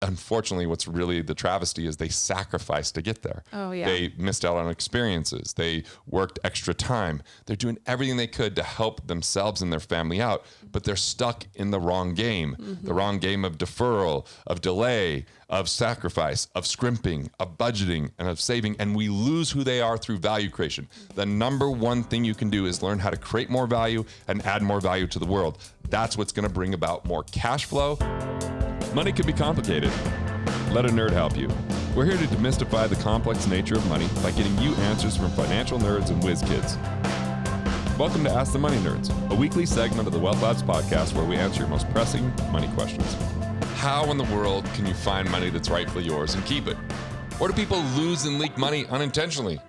unfortunately, what's really the travesty is they sacrificed to get there. Oh, yeah. They missed out on experiences. They worked extra time. They're doing everything they could to help themselves and their family out, but they're stuck in the wrong game, the wrong game of deferral, of delay, of sacrifice, of scrimping, of budgeting, and of saving. And we lose who they are through value creation. The number one thing you can do is learn how to create more value and add more value to the world. That's what's going to bring about more cash flow. Money can be complicated. Let a nerd help you. We're here to demystify the complex nature of money by getting you answers from financial nerds and whiz kids. Welcome to Ask the Money Nerds, a weekly segment of the Wealth Labs podcast where we answer your most pressing money questions. How in the world can you find money that's rightfully yours and keep it? Or do people lose and leak money unintentionally?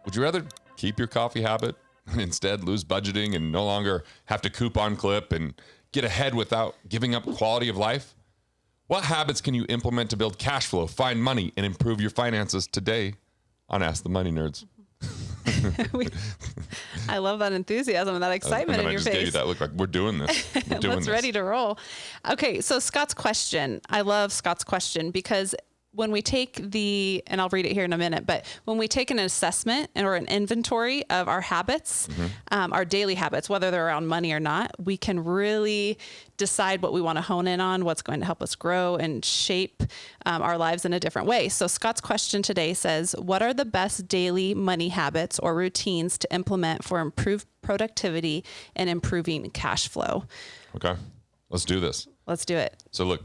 Would you rather keep your coffee habit and instead lose budgeting and no longer have to coupon clip and get ahead without giving up quality of life? What habits can you implement to build cash flow, find money, and improve your finances today on Ask the Money Nerds? I love that enthusiasm and that excitement in your face. I just gave you that look like we're doing this. We're doing Let's this. ready to roll. Okay, so Scott's question. I love Scott's question because when we take and I'll read it here in a minute, but when we take an assessment or an inventory of our habits, our daily habits, whether they're around money or not, we can really decide what we want to hone in on, what's going to help us grow and shape our lives in a different way. So Scott's question today says, what are the best daily money habits or routines to implement for improved productivity and improving cash flow? Okay, let's do this. Let's do it. So look,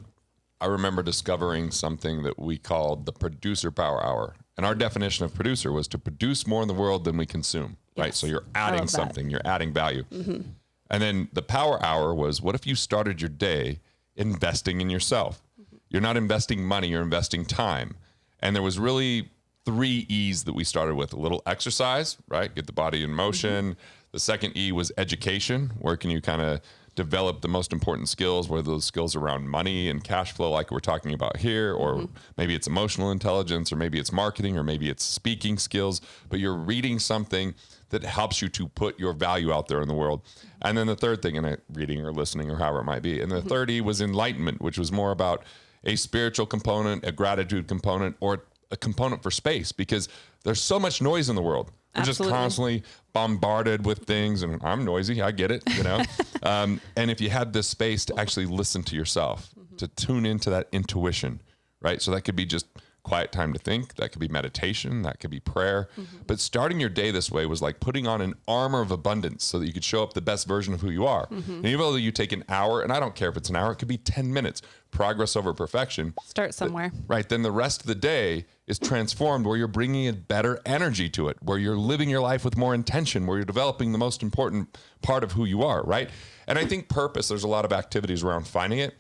I remember discovering something that we called the producer power hour. And our definition of producer was to produce more in the world than we consume, right? So you're adding something, you're adding value. And then the power hour was, what if you started your day investing in yourself? You're not investing money, you're investing time. And there was really 3 E's that we started with. A little exercise, right? Get the body in motion. The second E was education. Where can you kind of develop the most important skills, whether those skills around money and cash flow like we're talking about here, or maybe it's emotional intelligence, or maybe it's marketing, or maybe it's speaking skills, but you're reading something that helps you to put your value out there in the world. And then the third thing, and reading or listening or however it might be. And the third E was enlightenment, which was more about a spiritual component, a gratitude component, or a component for space, because there's so much noise in the world. We're just constantly bombarded with things, and I'm noisy. I get it, you know. And if you had this space to actually listen to yourself, to tune into that intuition, right? So that could be just quiet time to think. That could be meditation. That could be prayer. But starting your day this way was like putting on an armor of abundance so that you could show up the best version of who you are. And even though you take an hour, and I don't care if it's an hour, it could be 10 minutes, progress over perfection. Start somewhere. Right. Then the rest of the day is transformed where you're bringing a better energy to it, where you're living your life with more intention, where you're developing the most important part of who you are, right? And I think purpose, there's a lot of activities around finding it.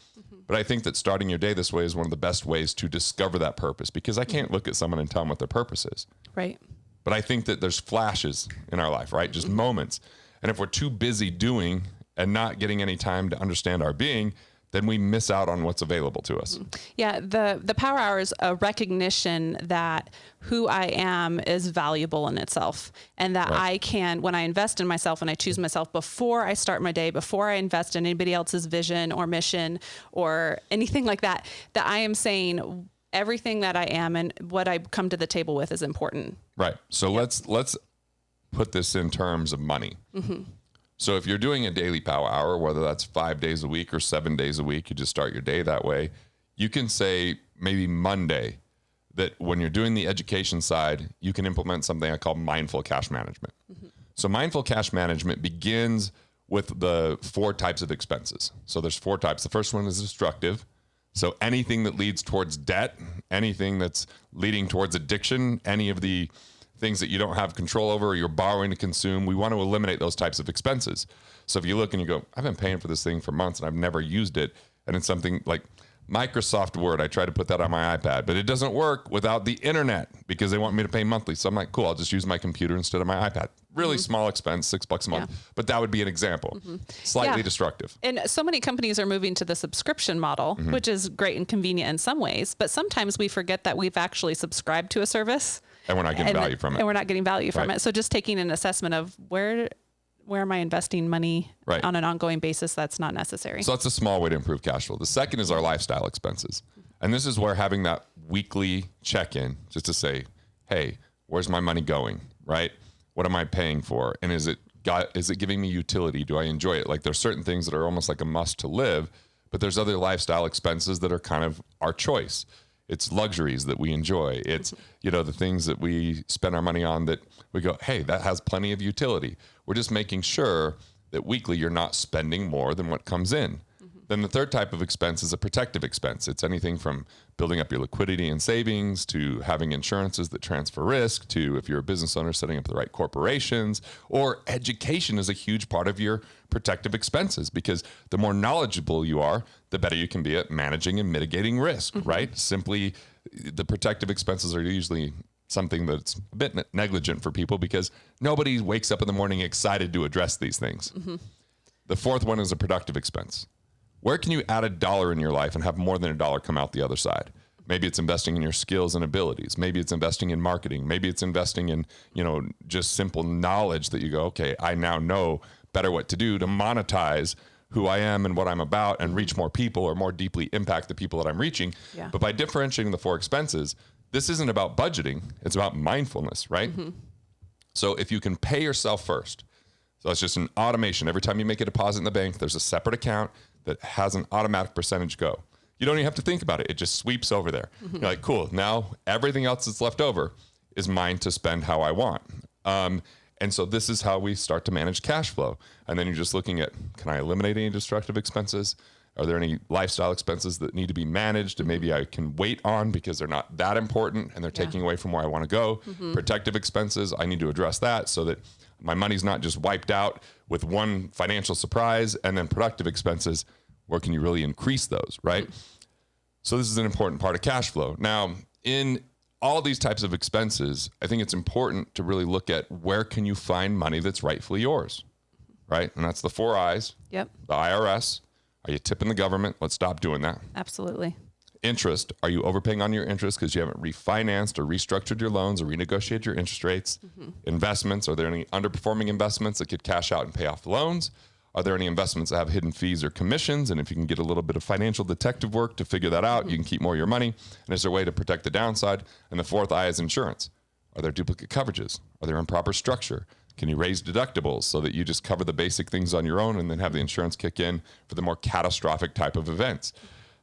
But I think that starting your day this way is one of the best ways to discover that purpose, because I can't look at someone and tell them what their purpose is. Right. But I think that there's flashes in our life, right? Just moments. And if we're too busy doing and not getting any time to understand our being, then we miss out on what's available to us. Yeah, the power hour is a recognition that who I am is valuable in itself, and that I can, when I invest in myself and I choose myself before I start my day, before I invest in anybody else's vision or mission or anything like that, that I am saying everything that I am and what I come to the table with is important. Right. So let's put this in terms of money. So if you're doing a daily power hour, whether that's 5 days a week or 7 days a week, you just start your day that way. You can say maybe Monday that when you're doing the education side, you can implement something I call mindful cash management. So mindful cash management begins with the 4 types of expenses. So there's 4 types. The first one is destructive. So anything that leads towards debt, anything that's leading towards addiction, any of the things that you don't have control over or you're borrowing to consume, we want to eliminate those types of expenses. So if you look and you go, I've been paying for this thing for months and I've never used it, and it's something like Microsoft Word, I try to put that on my iPad, but it doesn't work without the internet because they want me to pay monthly. So I'm like, cool, I'll just use my computer instead of my iPad. Really small expense, $6 a month, but that would be an example. Slightly destructive. And so many companies are moving to the subscription model, which is great and convenient in some ways, but sometimes we forget that we've actually subscribed to a service. And we're not getting value from it. And we're not getting value from it. So just taking an assessment of where am I investing money on an ongoing basis that's not necessary. So that's a small way to improve cash flow. The second is our lifestyle expenses. And this is where having that weekly check-in just to say, hey, where's my money going, right? What am I paying for? And is it giving me utility? Do I enjoy it? Like there's certain things that are almost like a must to live, but there's other lifestyle expenses that are kind of our choice. It's luxuries that we enjoy. It's, the things that we spend our money on that we go, hey, that has plenty of utility. We're just making sure that weekly you're not spending more than what comes in. Then the third type of expense is a protective expense. It's anything from building up your liquidity and savings to having insurances that transfer risk to, if you're a business owner, setting up the right corporations, or education is a huge part of your protective expenses, because the more knowledgeable you are, the better you can be at managing and mitigating risk, right? Simply, the protective expenses are usually something that's a bit negligent for people because nobody wakes up in the morning excited to address these things. The fourth one is a productive expense. Where can you add $1 in your life and have more than $1 come out the other side? Maybe it's investing in your skills and abilities. Maybe it's investing in marketing. Maybe it's investing in, just simple knowledge that you go, okay, I now know better what to do to monetize who I am and what I'm about and reach more people or more deeply impact the people that I'm reaching. Yeah. But by differentiating the four expenses, this isn't about budgeting. It's about mindfulness, right? So if you can pay yourself first, so it's just an automation. Every time you make a deposit in the bank, there's a separate account that has an automatic percentage go. You don't even have to think about it. It just sweeps over there. You're like, cool. Now everything else that's left over is mine to spend how I want. And so this is how we start to manage cash flow. And then you're just looking at, can I eliminate any destructive expenses? Are there any lifestyle expenses that need to be managed and maybe I can wait on because they're not that important and they're taking away from where I want to go? Protective expenses, I need to address that so that my money's not just wiped out with one financial surprise. And then productive expenses, where can you really increase those, right? So this is an important part of cash flow. Now, in all these types of expenses, I think it's important to really look at where can you find money that's rightfully yours, right? And that's the 4 I's. Yep. The IRS. Are you tipping the government? Let's stop doing that. Absolutely. Interest. Are you overpaying on your interest because you haven't refinanced or restructured your loans or renegotiated your interest rates? Investments. Are there any underperforming investments that could cash out and pay off the loans? Are there any investments that have hidden fees or commissions? And if you can get a little bit of financial detective work to figure that out, you can keep more of your money. And is there a way to protect the downside? And the 4th I is insurance. Are there duplicate coverages? Are there improper structure? Can you raise deductibles so that you just cover the basic things on your own and then have the insurance kick in for the more catastrophic type of events?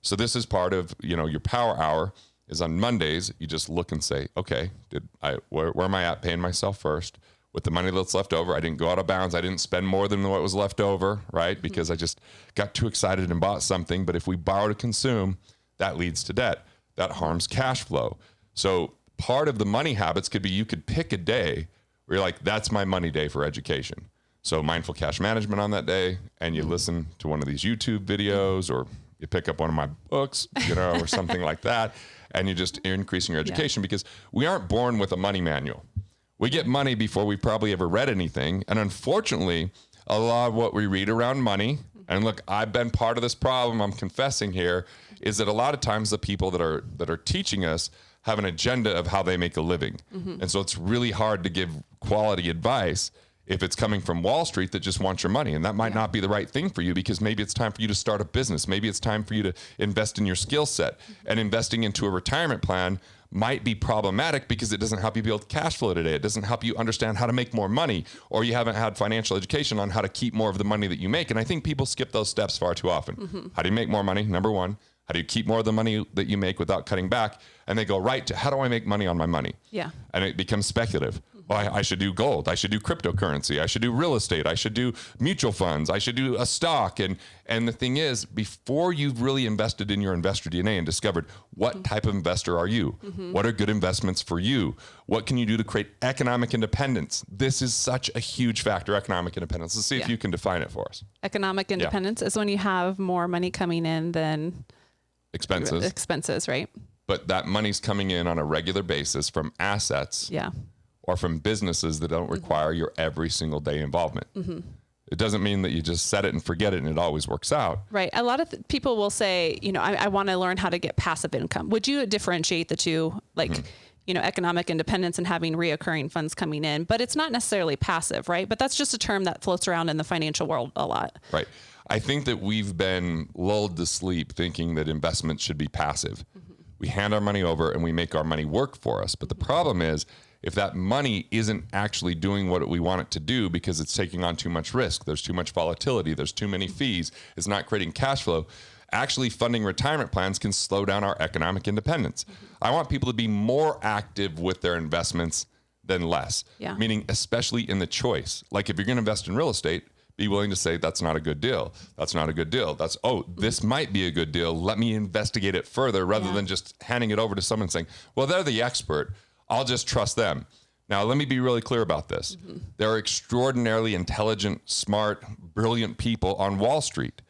So this is part of, your power hour is on Mondays. You just look and say, okay, where am I at paying myself first? With the money that's left over, I didn't go out of bounds. I didn't spend more than what was left over, right? Because I just got too excited and bought something. But if we borrow to consume, that leads to debt. That harms cash flow. So part of the money habits could be you could pick a day where you're like, that's my money day for education. So mindful cash management on that day, and you listen to one of these YouTube videos or you pick up one of my books, or something like that, and you're just increasing your education because we aren't born with a money manual. We get money before we've probably ever read anything. And unfortunately, a lot of what we read around money, and look, I've been part of this problem, I'm confessing here, is that a lot of times the people that are teaching us have an agenda of how they make a living. And so it's really hard to give quality advice if it's coming from Wall Street that just wants your money. And that might not be the right thing for you because maybe it's time for you to start a business. Maybe it's time for you to invest in your skill set. And investing into a retirement plan might be problematic because it doesn't help you build cash flow today. It doesn't help you understand how to make more money, or you haven't had financial education on how to keep more of the money that you make. And I think people skip those steps far too often. How do you make more money? Number one. How do you keep more of the money that you make without cutting back? And they go right to, how do I make money on my money? Yeah. And it becomes speculative. Well, I should do gold. I should do cryptocurrency. I should do real estate. I should do mutual funds. I should do a stock. And the thing is, before you've really invested in your investor DNA and discovered what type of investor are you? What are good investments for you? What can you do to create economic independence? This is such a huge factor, economic independence. Let's see if you can define it for us. Economic independence is when you have more money coming in than expenses, right? But that money's coming in on a regular basis from assets. Yeah. Or from businesses that don't require your every single day involvement. It doesn't mean that you just set it and forget it and it always works out. Right. A lot of people will say, I want to learn how to get passive income. Would you differentiate the two, like, economic independence and having reoccurring funds coming in? But it's not necessarily passive, right? But that's just a term that floats around in the financial world a lot. Right. I think that we've been lulled to sleep thinking that investments should be passive. We hand our money over and we make our money work for us. But the problem is, if that money isn't actually doing what we want it to do because it's taking on too much risk, there's too much volatility, there's too many fees, it's not creating cash flow, actually funding retirement plans can slow down our economic independence. I want people to be more active with their investments than less, meaning especially in the choice. Like if you're going to invest in real estate, be willing to say, that's not a good deal. That's not a good deal. That's, this might be a good deal. Let me investigate it further rather than just handing it over to someone saying, well, they're the expert. I'll just trust them. Now, let me be really clear about this. There are extraordinarily intelligent, smart, brilliant people on Wall Street,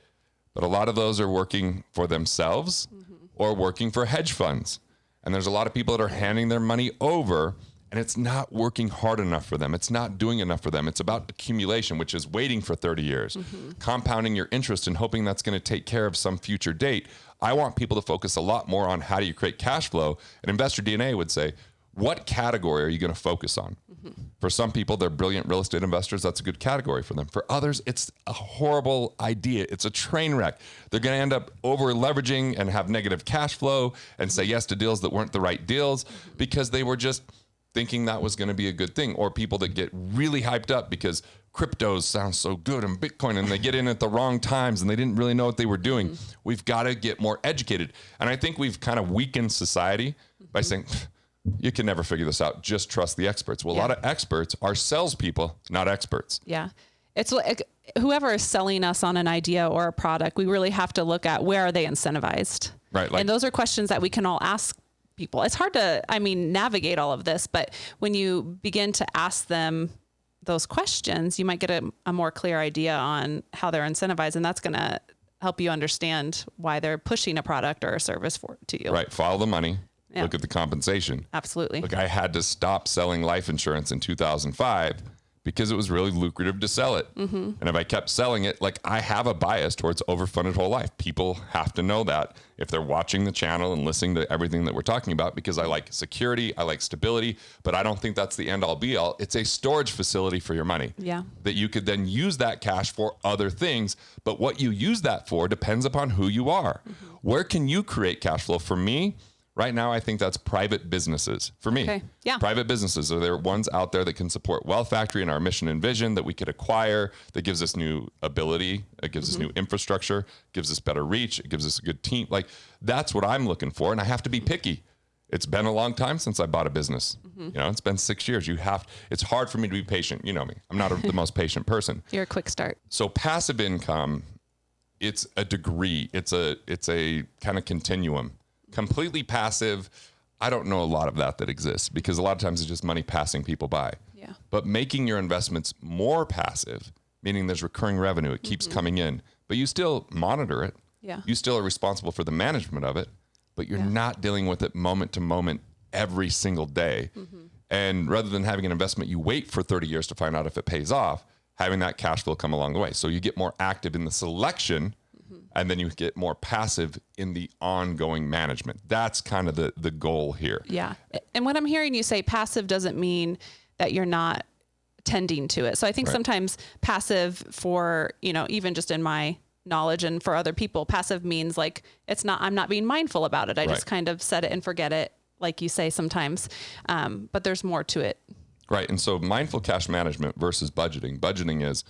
but a lot of those are working for themselves or working for hedge funds. And there's a lot of people that are handing their money over and it's not working hard enough for them. It's not doing enough for them. It's about accumulation, which is waiting for 30 years, compounding your interest and hoping that's going to take care of some future date. I want people to focus a lot more on how do you create cash flow. And Investor DNA would say, what category are you going to focus on? For some people, they're brilliant real estate investors. That's a good category for them. For others, it's a horrible idea. It's a train wreck. They're going to end up over leveraging and have negative cash flow and say yes to deals that weren't the right deals because they were just thinking that was going to be a good thing. Or people that get really hyped up because cryptos sound so good and Bitcoin, and they get in at the wrong times and they didn't really know what they were doing. We've got to get more educated. And I think we've kind of weakened society by saying, you can never figure this out. Just trust the experts. Well, a lot of experts are salespeople, not experts. Yeah. It's like whoever is selling us on an idea or a product, we really have to look at where are they incentivized? Right. And those are questions that we can all ask people. It's hard to, navigate all of this, but when you begin to ask them those questions, you might get a more clear idea on how they're incentivized. And that's going to help you understand why they're pushing a product or a service to you. Right. Follow the money. Yeah. Look at the compensation. Absolutely. Look, I had to stop selling life insurance in 2005 because it was really lucrative to sell it. And if I kept selling it, I have a bias towards overfunded whole life. People have to know that if they're watching the channel and listening to everything that we're talking about, because I like security, I like stability, but I don't think that's the end all be all. It's a storage facility for your money. Yeah. That you could then use that cash for other things. But what you use that for depends upon who you are. Where can you create cash flow? For me, right now, I think that's private businesses for me. Okay. Yeah. Private businesses are there ones out there that can support Wealth Factory and our mission and vision that we could acquire, that gives us new ability, it gives us new infrastructure, gives us better reach, it gives us a good team. That's what I'm looking for. And I have to be picky. It's been a long time since I bought a business. It's been 6 years. It's hard for me to be patient. You know me. I'm not the most patient person. You're a quick start. So passive income, it's a degree. It's a kind of continuum. Completely passive, I don't know a lot of that exists because a lot of times it's just money passing people by. Yeah. But making your investments more passive, meaning there's recurring revenue, it keeps coming in, but you still monitor it. Yeah. You still are responsible for the management of it, but you're not dealing with it moment to moment every single day. And rather than having an investment, you wait for 30 years to find out if it pays off, having that cash flow come along the way. So you get more active in the selection and then you get more passive in the ongoing management. That's kind of the goal here. Yeah. And when I'm hearing you say passive doesn't mean that you're not tending to it. So I think sometimes passive for, even just in my knowledge and for other people, passive means I'm not being mindful about it. I just kind of set it and forget it, like you say sometimes. But there's more to it. Right. And so mindful cash management versus budgeting. Budgeting is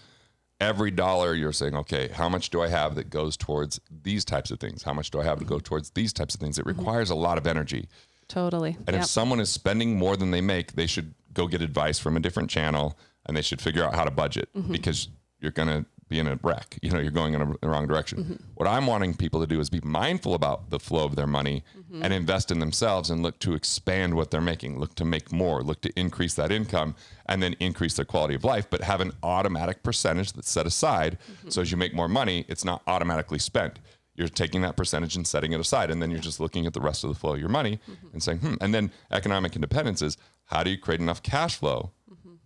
every dollar you're saying, okay, how much do I have that goes towards these types of things? How much do I have to go towards these types of things? It requires a lot of energy. Totally. And if someone is spending more than they make, they should go get advice from a different channel and they should figure out how to budget because you're going to be in a wreck. You're going in the wrong direction. What I'm wanting people to do is be mindful about the flow of their money and invest in themselves and look to expand what they're making, look to make more, look to increase that income and then increase their quality of life, but have an automatic percentage that's set aside. So as you make more money, it's not automatically spent. You're taking that percentage and setting it aside. And then you're just looking at the rest of the flow of your money and saying, And then economic independence is how do you create enough cash flow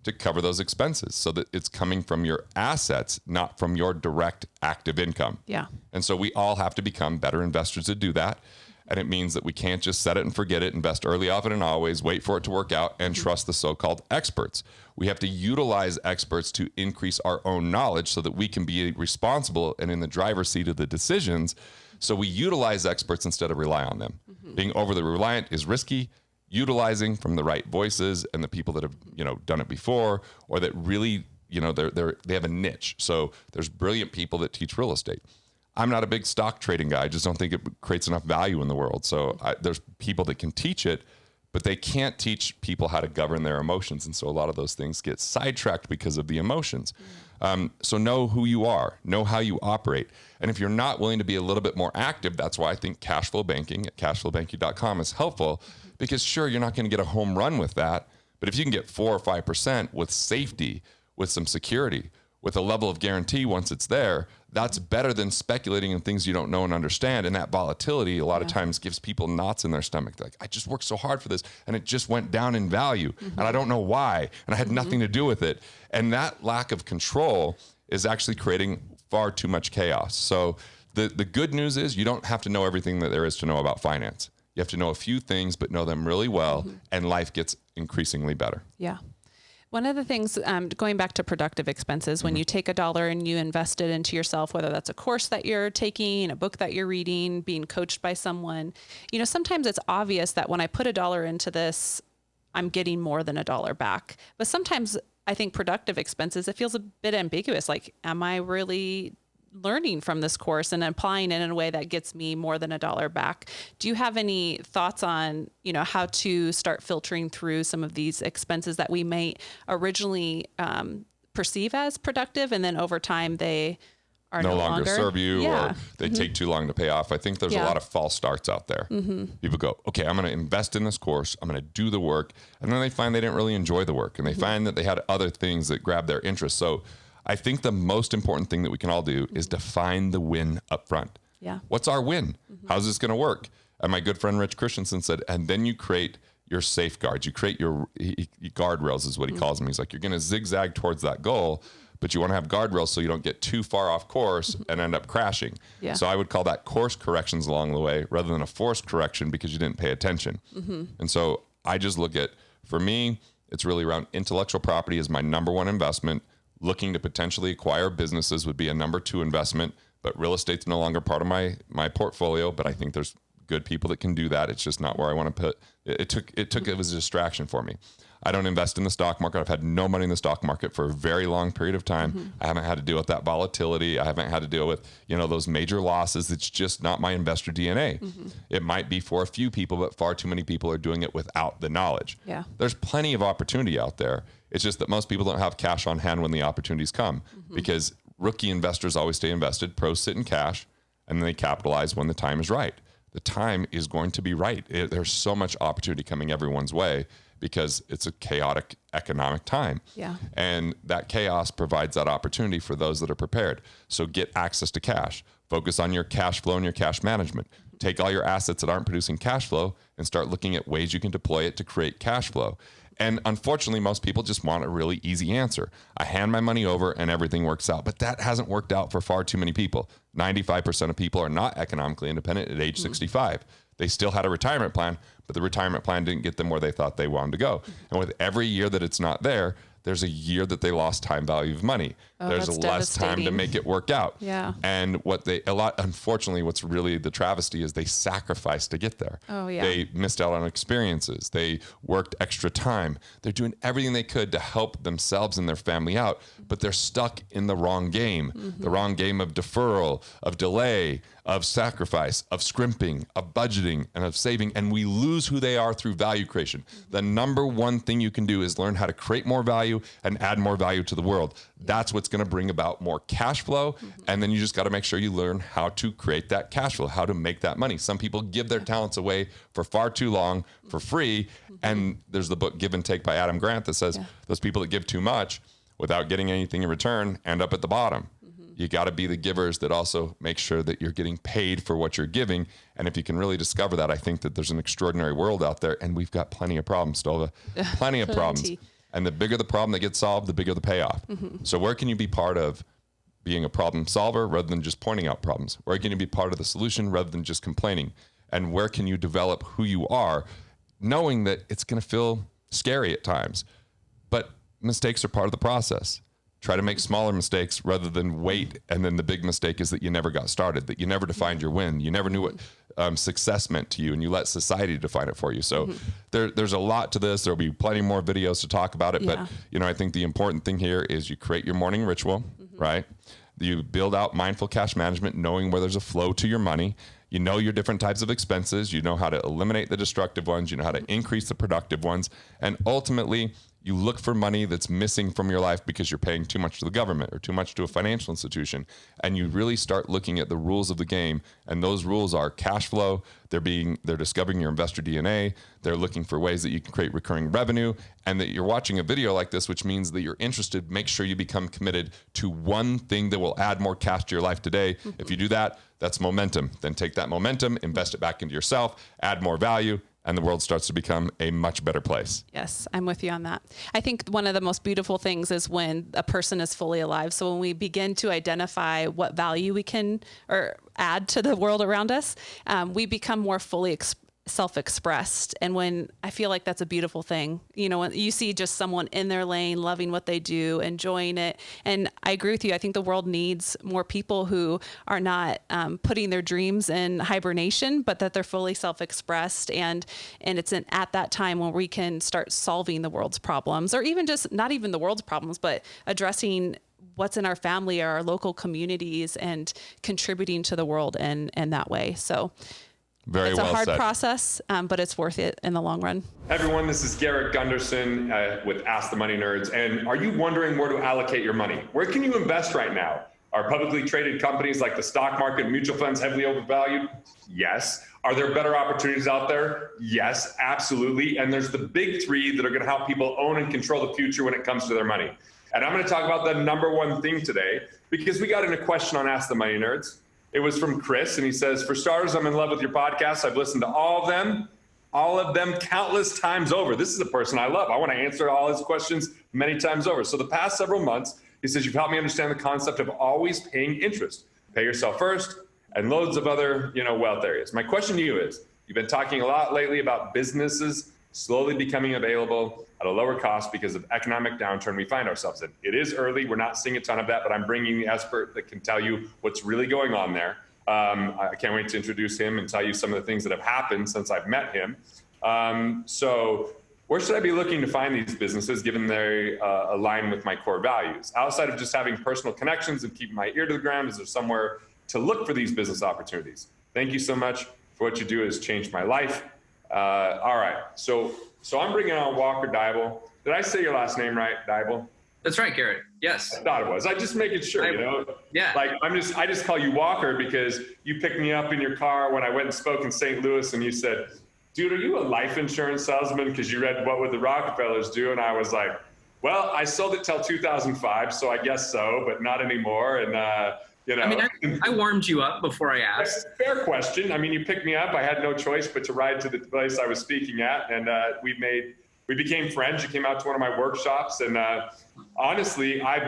to cover those expenses so that it's coming from your assets, not from your direct active income. Yeah. And so we all have to become better investors to do that. And it means that we can't just set it and forget it, invest early, often, and always, wait for it to work out, and trust the so-called experts. We have to utilize experts to increase our own knowledge so that we can be responsible and in the driver's seat of the decisions. So we utilize experts instead of rely on them. Being overly reliant is risky. Utilizing from the right voices and the people that have, done it before, or that really, they have a niche. So there's brilliant people that teach real estate. I'm not a big stock trading guy. I just don't think it creates enough value in the world. So there's people that can teach it, but they can't teach people how to govern their emotions. And so a lot of those things get sidetracked because of the emotions. So know who you are, know how you operate. And if you're not willing to be a little bit more active, that's why I think cash flow banking at cashflowbanking.com is helpful, because sure, you're not going to get a home run with that. But if you can get 4 or 5% with safety, with some security, with a level of guarantee once it's there, that's better than speculating in things you don't know and understand. And that volatility a lot of times gives people knots in their stomach. They're like, I just worked so hard for this and it just went down in value and I don't know why. And I had nothing to do with it. And that lack of control is actually creating far too much chaos. So the good news is you don't have to know everything that there is to know about finance. You have to know a few things, but know them really well, and life gets increasingly better. Yeah. One of the things, going back to productive expenses, when you take $1 and you invest it into yourself, whether that's a course that you're taking, a book that you're reading, being coached by someone, sometimes it's obvious that when I put $1 into this, I'm getting more than $1 back. But sometimes I think productive expenses, it feels a bit ambiguous. Like, am I really learning from this course and applying it in a way that gets me more than $1 back? Do you have any thoughts on, how to start filtering through some of these expenses that we may originally perceive as productive, and then over time they are no longer serve you, or they take too long to pay off? I think there's a lot of false starts out there. People go, okay, I'm going to invest in this course. I'm going to do the work. And then they find they didn't really enjoy the work, and they find that they had other things that grab their interest. So I think the most important thing that we can all do is define the win up front. Yeah. What's our win? How's this going to work? And my good friend Rich Christensen said, and then you create your safeguards. You create your guardrails is what he calls them. He's like, you're going to zigzag towards that goal, but you want to have guardrails so you don't get too far off course and end up crashing. Yeah. So I would call that course corrections along the way rather than a forced correction because you didn't pay attention. And so I just look at, for me, it's really around intellectual property is my number one investment. Looking to potentially acquire businesses would be a number 2 investment, but real estate's no longer part of my portfolio, but I think there's good people that can do that. It's just not where I want to put it. It was a distraction for me. I don't invest in the stock market. I've had no money in the stock market for a very long period of time. I haven't had to deal with that volatility. I haven't had to deal with, those major losses. It's just not my investor DNA. It might be for a few people, but far too many people are doing it without the knowledge. Yeah. There's plenty of opportunity out there. It's just that most people don't have cash on hand when the opportunities come, because rookie investors always stay invested. Pros sit in cash and then they capitalize when the time is right. The time is going to be right. There's so much opportunity coming everyone's way because it's a chaotic economic time. Yeah. And that chaos provides that opportunity for those that are prepared. So get access to cash. Focus on your cash flow and your cash management. Take all your assets that aren't producing cash flow and start looking at ways you can deploy it to create cash flow. And unfortunately, most people just want a really easy answer. I hand my money over and everything works out. But that hasn't worked out for far too many people. 95% of people are not economically independent at age 65. They still had a retirement plan, but the retirement plan didn't get them where they thought they wanted to go. And with every year that it's not there, there's a year that they lost time value of money. There's less time to make it work out. Yeah. And unfortunately, what's really the travesty is they sacrificed to get there. Oh, yeah. They missed out on experiences. They worked extra time. They're doing everything they could to help themselves and their family out, but they're stuck in the wrong game, the wrong game of deferral, of delay, of sacrifice, of scrimping, of budgeting, and of saving. And we lose who they are through value creation. The number one thing you can do is learn how to create more value and add more value to the world. That's what's going to bring about more cash flow. And then you just got to make sure you learn how to create that cash flow, how to make that money. Some people give their talents away for far too long for free. And there's the book Give and Take by Adam Grant that says those people that give too much without getting anything in return end up at the bottom. You got to be the givers that also make sure that you're getting paid for what you're giving. And if you can really discover that, I think that there's an extraordinary world out there, and we've got plenty of problems, Stova. Plenty of problems. And the bigger the problem that gets solved, the bigger the payoff. So where can you be part of being a problem solver rather than just pointing out problems? Where can you be part of the solution rather than just complaining? And where can you develop who you are, knowing that it's going to feel scary at times, but mistakes are part of the process. Try to make smaller mistakes rather than wait. And then the big mistake is that you never got started, that you never defined your win. You never knew what success meant to you, and you let society define it for you. So there's a lot to this. There'll be plenty more videos to talk about it. But, I think the important thing here is you create your morning ritual, right? You build out mindful cash management, knowing where there's a flow to your money. You know your different types of expenses. You know how to eliminate the destructive ones. You know how to increase the productive ones. And ultimately, you look for money that's missing from your life because you're paying too much to the government or too much to a financial institution. And you really start looking at the rules of the game. And those rules are cash flow. They're discovering your investor DNA. They're looking for ways that you can create recurring revenue, and that you're watching a video like this, which means that you're interested. Make sure you become committed to one thing that will add more cash to your life today. If you do that, that's momentum. Then take that momentum, invest it back into yourself, add more value, and the world starts to become a much better place. Yes, I'm with you on that. I think one of the most beautiful things is when a person is fully alive. So when we begin to identify what value we can or add to the world around us, we become more fully self-expressed. And when I feel like that's a beautiful thing, when you see just someone in their lane, loving what they do, enjoying it. And I agree with you. I think the world needs more people who are not putting their dreams in hibernation, but that they're fully self-expressed. And it's at that time when we can start solving the world's problems, or even just not even the world's problems, but addressing what's in our family or our local communities and contributing to the world in that way. So it's a hard process, but it's worth it in the long run. Hey everyone, this is Garrett Gunderson with Ask the Money Nerds. And are you wondering where to allocate your money? Where can you invest right now? Are publicly traded companies like the stock market, mutual funds heavily overvalued? Yes. Are there better opportunities out there? Yes, absolutely. And there's the big three that are going to help people own and control the future when it comes to their money. And I'm going to talk about the number one thing today, because we got in a question on Ask the Money Nerds. It was from Chris, and he says, for starters, I'm in love with your podcast. I've listened to all of them countless times over. This is a person I love. I want to answer all his questions many times over. So the past several months, he says, you've helped me understand the concept of always paying interest. Pay yourself first, and loads of other, wealth areas. My question to you is, you've been talking a lot lately about businesses slowly becoming available at a lower cost because of economic downturn we find ourselves in. It is early. We're not seeing a ton of that, but I'm bringing the expert that can tell you what's really going on there. I can't wait to introduce him and tell you some of the things that have happened since I've met him. So where should I be looking to find these businesses, given they align with my core values? Outside of just having personal connections and keeping my ear to the ground, is there somewhere to look for these business opportunities? Thank you so much for what you do. Has changed my life. All right. So I'm bringing on Walker Dybel. Did I say your last name right, Dybel? That's right, Garrett. Yes. I thought it was. I just making sure, Yeah. Like I just call you Walker because you picked me up in your car when I went and spoke in St. Louis, and you said, dude, are you a life insurance salesman? Because you read What Would the Rockefellers Do? And I was like, well, I sold it till 2005, so I guess so, but not anymore. And I mean, I warmed you up before I asked. Fair question. I mean, you picked me up. I had no choice but to ride to the place I was speaking at, and we became friends. You came out to one of my workshops, and honestly, I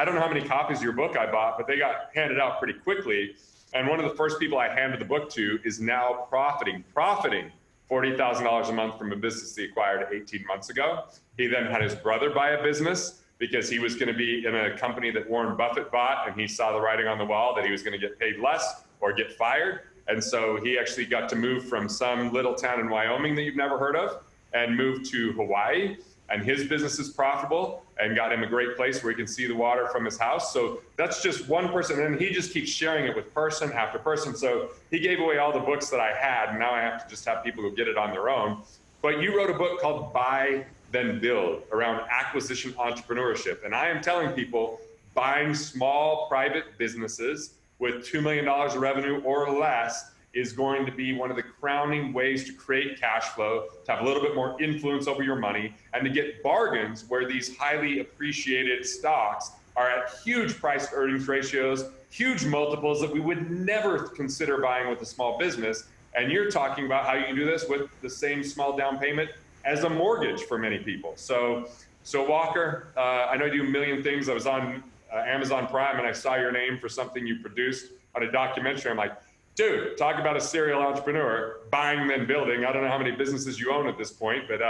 don't know how many copies of your book I bought, but they got handed out pretty quickly. And one of the first people I handed the book to is now profiting $40,000 a month from a business he acquired 18 months ago. He then had his brother buy a business because he was going to be in a company that Warren Buffett bought, and he saw the writing on the wall that he was going to get paid less or get fired. And so he actually got to move from some little town in Wyoming that you've never heard of and moved to Hawaii. And his business is profitable and got him a great place where he can see the water from his house. So that's just one person. And he just keeps sharing it with person after person. So he gave away all the books that I had, and now I have to just have people who get it on their own. But you wrote a book called Buy, Then Build around acquisition entrepreneurship. And I am telling people, buying small private businesses with $2 million of revenue or less is going to be one of the crowning ways to create cash flow, to have a little bit more influence over your money, and to get bargains where these highly appreciated stocks are at huge price earnings ratios, huge multiples that we would never consider buying with a small business. And you're talking about how you can do this with the same small down payment as a mortgage for many people. So Walker, I know you do a million things. I was on Amazon Prime and I saw your name for something you produced on a documentary. I'm like, dude, talk about a serial entrepreneur, buying then building. I don't know how many businesses you own at this point, but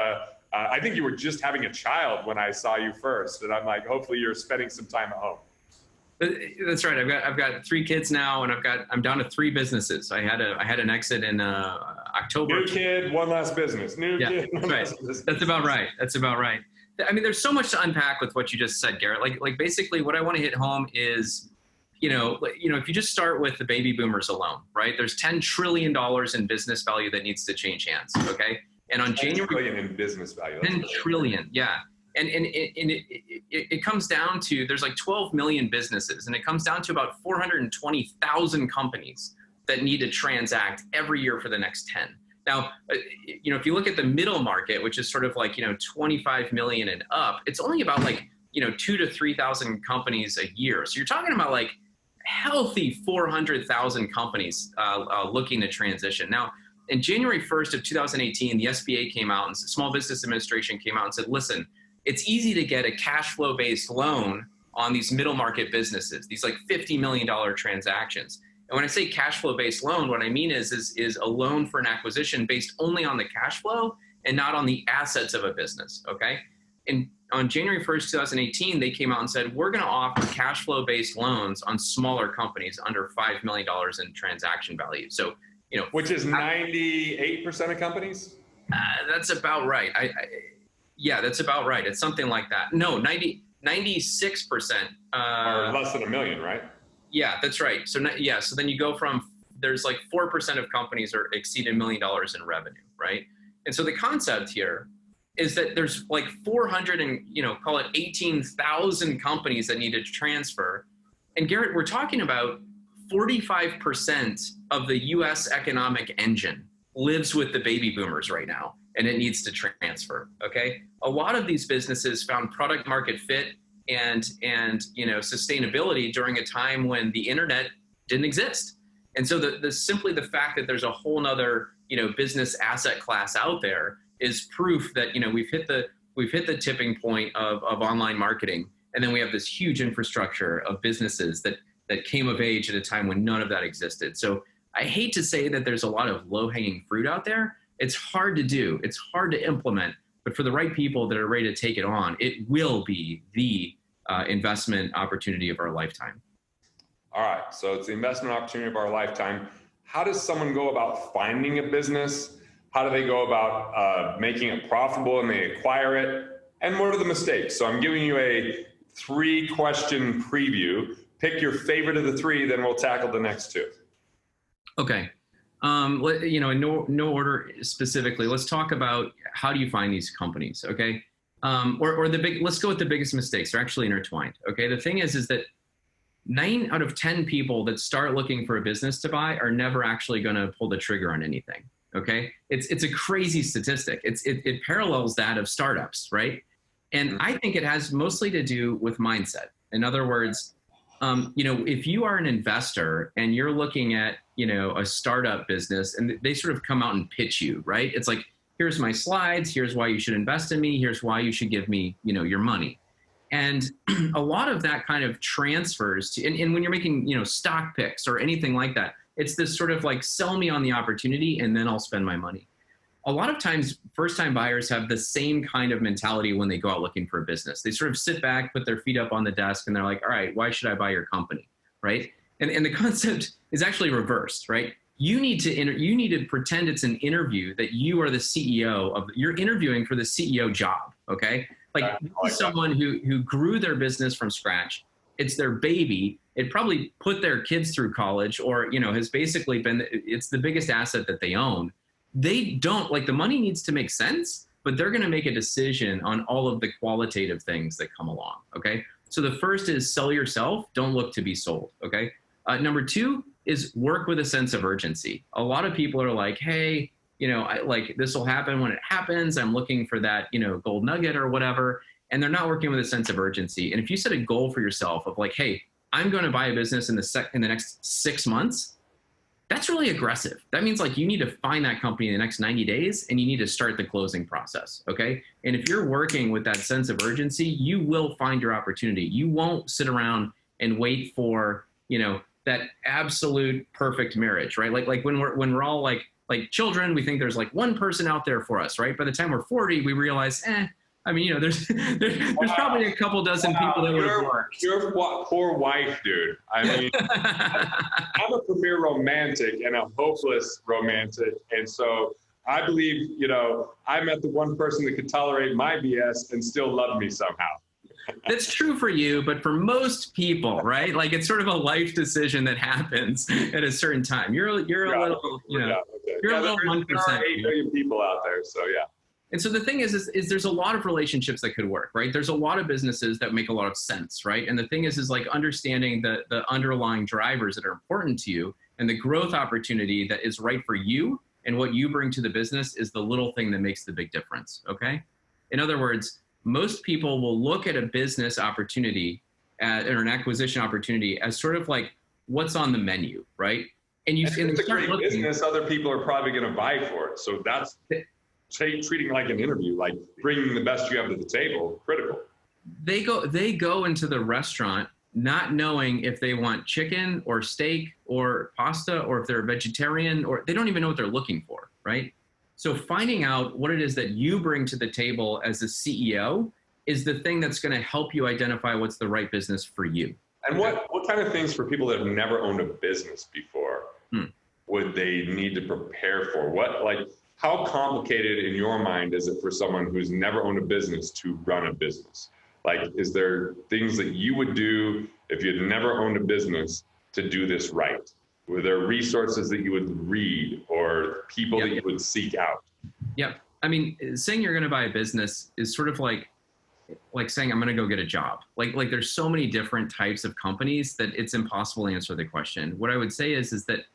I think you were just having a child when I saw you first, and I'm like, hopefully you're spending some time at home. That's right. I've got 3 kids now, and I'm down to 3 businesses. I had an exit in October. New kid, one last business. Kid, one right. last business. That's about right. That's about right. I mean, there's so much to unpack with what you just said, Garrett. Like basically, what I want to hit home is, if you just start with the baby boomers alone, right? There's $10 trillion in business value that needs to change hands. Okay, and on January, trillion in business value. 10 trillion, yeah. And it comes down to, there's like 12 million businesses, and it comes down to about 420,000 companies that need to transact every year for the next 10. Now, if you look at the middle market, which is sort of like, 25 million and up, it's only about like, 2,000 to 3,000 companies a year. So you're talking about like healthy 400,000 companies looking to transition. Now, in January 1st of 2018, the SBA came out, and Small Business Administration came out and said, listen, it's easy to get a cash flow based loan on these middle market businesses, these like $50 million transactions. And when I say cash flow based loan, what I mean is a loan for an acquisition based only on the cash flow and not on the assets of a business. Okay. And on January 1st, 2018, they came out and said, we're going to offer cash flow based loans on smaller companies under $5 million in transaction value. So, which is 98% of companies. That's about right. Yeah, that's about right. It's something like that. No, 96%. Or less than $1 million, right? Yeah, that's right. So so then you go from, there's like 4% of companies are exceed $1 million in revenue, right? And so the concept here is that there's like 400 and, call it 18,000 companies that need to transfer. And Garrett, we're talking about 45% of the US economic engine lives with the baby boomers right now, and it needs to transfer. Okay. A lot of these businesses found product market fit and sustainability during a time when the internet didn't exist. And so simply the fact that there's a whole nother, business asset class out there is proof that, we've hit the tipping point of online marketing. And then we have this huge infrastructure of businesses that came of age at a time when none of that existed. So I hate to say that there's a lot of low-hanging fruit out there. It's hard to do. It's hard to implement. But for the right people that are ready to take it on, it will be the investment opportunity of our lifetime. All right. So it's the investment opportunity of our lifetime. How does someone go about finding a business? How do they go about making it profitable and they acquire it? And what are the mistakes? So I'm giving you a 3-question preview. Pick your favorite of the 3, then we'll tackle the next 2. Okay. In no order specifically, let's talk about how do you find these companies, okay? Let's go with the biggest mistakes. They're actually intertwined, okay? The thing is that 9 out of 10 people that start looking for a business to buy are never actually going to pull the trigger on anything, okay? It's a crazy statistic. It parallels that of startups, right? And I think it has mostly to do with mindset. In other words, if you are an investor and you're looking at, a startup business and they sort of come out and pitch you, right? It's like, here's my slides. Here's why you should invest in me. Here's why you should give me, your money. And a lot of that kind of transfers to, and when you're making, stock picks or anything like that, it's this sort of like, sell me on the opportunity and then I'll spend my money. A lot of times, first-time buyers have the same kind of mentality when they go out looking for a business. They sort of sit back, put their feet up on the desk, and they're like, all right, why should I buy your company, right? And the concept is actually reversed, right? You need to pretend it's an interview that you are the CEO you're interviewing for the CEO job, okay? Like someone who grew their business from scratch. It's their baby. It probably put their kids through college or, has basically it's the biggest asset that they own. They don't, the money needs to make sense, but they're going to make a decision on all of the qualitative things that come along. Okay. So the first is sell yourself. Don't look to be sold. Okay. Number 2 is work with a sense of urgency. A lot of people are like, hey, this will happen when it happens. I'm looking for that, gold nugget or whatever. And they're not working with a sense of urgency. And if you set a goal for yourself of like, hey, I'm going to buy a business in the next 6 months, that's really aggressive. That means you need to find that company in the next 90 days and you need to start the closing process. Okay. And if you're working with that sense of urgency, you will find your opportunity. You won't sit around and wait for, that absolute perfect marriage, right? Like when we're all like children, we think there's like one person out there for us, right? By the time we're 40, we realize, I mean, you know, there's probably a couple dozen people that would have worked. Your poor wife, dude. I mean, I'm a premier romantic and a hopeless romantic. And so I believe, you know, I met the one person that could tolerate my BS and still love me somehow. That's true for you, but for most people, right? Like it's sort of a life decision that happens at a certain time. You're a little, you know, you're a little 1%. There are 8 million people out there, so yeah. And so the thing is there's a lot of relationships that could work, right? There's a lot of businesses that make a lot of sense, right? And the thing is like understanding the underlying drivers that are important to you and the growth opportunity that is right for you and what you bring to the business is the little thing that makes the big difference, okay? In other words, most people will look at a business opportunity or an acquisition opportunity as sort of like what's on the menu, right? And if it's a great business, other people are probably going to vie for it. So that's treating like an interview, like bringing the best you have to the table, critical. They go into the restaurant not knowing if they want chicken or steak or pasta or if they're a vegetarian or they don't even know what they're looking for, right? So finding out what it is that you bring to the table as a CEO is the thing that's going to help you identify what's the right business for you. And what kind of things for people that have never owned a business before would they need to prepare for? How complicated in your mind is it for someone who's never owned a business to run a business? Like, is there things that you would do if you'd never owned a business to do this right? Were there resources that you would read or people that you would seek out? Yeah. I mean, saying you're going to buy a business is sort of like saying I'm going to go get a job. Like there's so many different types of companies that it's impossible to answer the question. What I would say is that,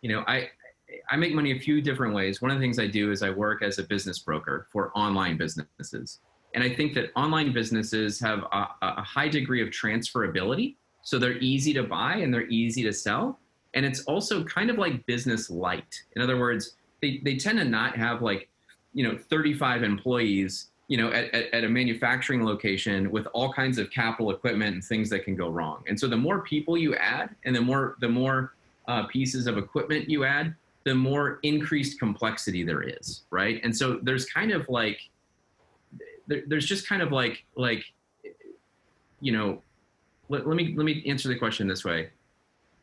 you know, I make money a few different ways. One of the things I do is I work as a business broker for online businesses. And I think that online businesses have a high degree of transferability. So they're easy to buy and they're easy to sell. And it's also kind of like business light. In other words, they tend to not have like, you know, 35 employees, you know, at a manufacturing location with all kinds of capital equipment and things that can go wrong. And so the more people you add and the more pieces of equipment you add, the more increased complexity there is, right? And so there's kind of like, there's just kind of like, you know, let me answer the question this way.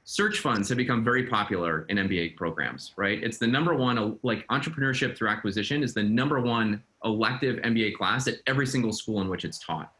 Search funds have become very popular in MBA programs, right? It's the number one, like entrepreneurship through acquisition is the number one elective MBA class at every single school in which it's taught.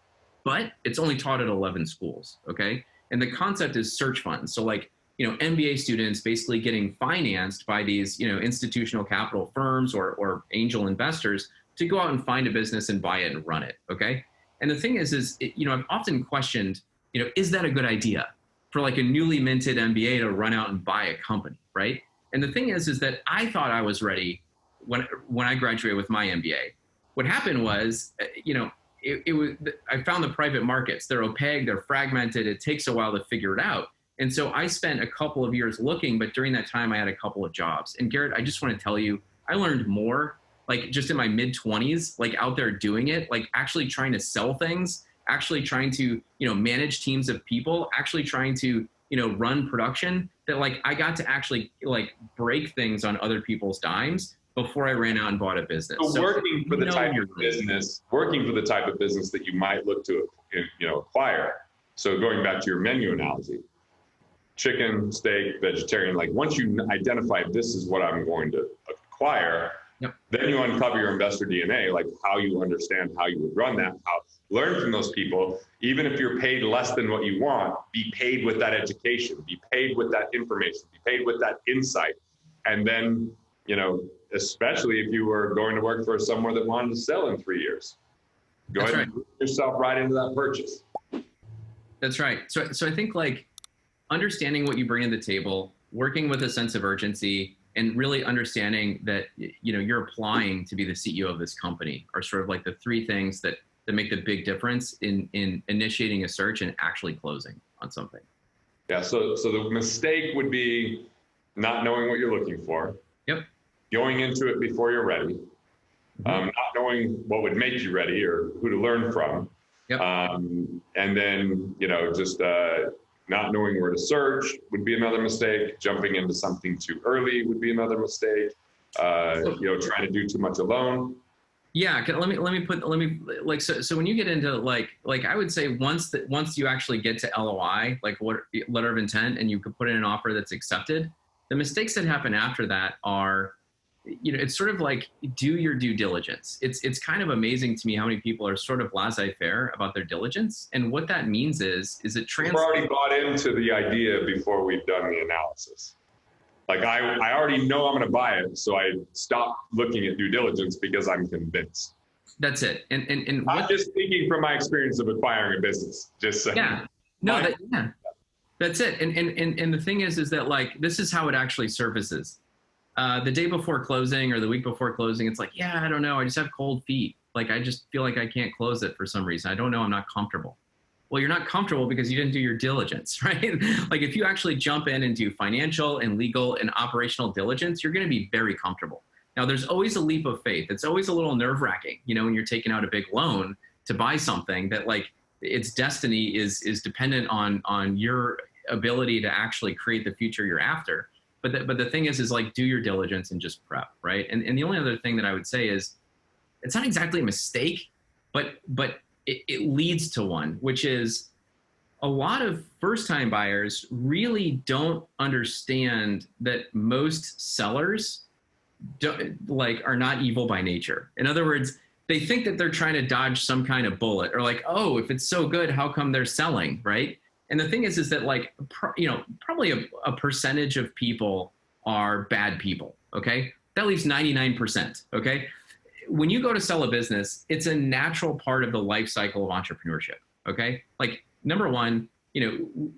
But it's only taught at 11 schools, okay? And the concept is search funds. So like, you know, MBA students basically getting financed by these, you know, institutional capital firms or angel investors to go out and find a business and buy it and run it, okay? And the thing is you know, I've often questioned, you know, is that a good idea for like a newly minted MBA to run out and buy a company, right? And the thing is that I thought I was ready when I graduated with my MBA. What happened was, you know, it was, I found the private markets. They're opaque, they're fragmented. It takes a while to figure it out. And so I spent a couple of years looking, but during that time I had a couple of jobs. And Garrett, I just want to tell you, I learned more like just in my mid-20s, like out there doing it, like actually trying to sell things, actually trying to, you know, manage teams of people, actually trying to, you know, run production, that like I got to actually like break things on other people's dimes before I ran out and bought a business. So working for the type of business that you might look to, you know, acquire. So going back to your menu analogy, chicken, steak, vegetarian, like once you identify this is what I'm going to acquire, then you uncover your investor DNA, like how you understand how you would run that, how learn from those people. Even if you're paid less than what you want, be paid with that education, be paid with that information, be paid with that insight. And then, you know, especially if you were going to work for somewhere that wanted to sell in 3 years, go ahead and put yourself right into that purchase. That's right. So I think like understanding what you bring to the table, working with a sense of urgency, and really understanding that, you know, you're applying to be the CEO of this company are sort of like the three things that make the big difference in initiating a search and actually closing on something. Yeah. So the mistake would be not knowing what you're looking for. Yep. Going into it before you're ready. Not knowing what would make you ready or who to learn from. Yep. And then, you know, just not knowing where to search would be another mistake. Jumping into something too early would be another mistake. trying to do too much alone. Yeah, let me like so when you get into like I would say once you actually get to LOI, like what letter of intent, and you could put in an offer that's accepted, the mistakes that happen after that are, it's sort of like do your due diligence. It's kind of amazing to me how many people are sort of laissez-faire about their diligence, and what that means is it We've already bought into the idea before we've done the analysis. Like I already know I'm going to buy it, so I stop looking at due diligence because I'm convinced. That's it. And I'm just speaking from my experience of acquiring a business. Just saying. Yeah, no, that's it. And the thing is that like this is how it actually surfaces. The day before closing or the week before closing, it's like, yeah, I don't know, I just have cold feet. Like I just feel like I can't close it for some reason. I don't know, I'm not comfortable. Well, you're not comfortable because you didn't do your diligence, right? Like if you actually jump in and do financial and legal and operational diligence, you're going to be very comfortable. Now, there's always a leap of faith. It's always a little nerve-wracking, when you're taking out a big loan to buy something that like its destiny is dependent on your ability to actually create the future you're after. But the thing is like do your diligence and just prep, right? And the only other thing that I would say is it's not exactly a mistake, but it leads to one, which is a lot of first-time buyers really don't understand that most sellers are not evil by nature. In other words, they think that they're trying to dodge some kind of bullet, or like, oh, if it's so good, how come they're selling, right? And the thing is that like, probably a percentage of people are bad people, okay? That leaves 99%, okay? When you go to sell a business, it's a natural part of the life cycle of entrepreneurship, okay? Like number one,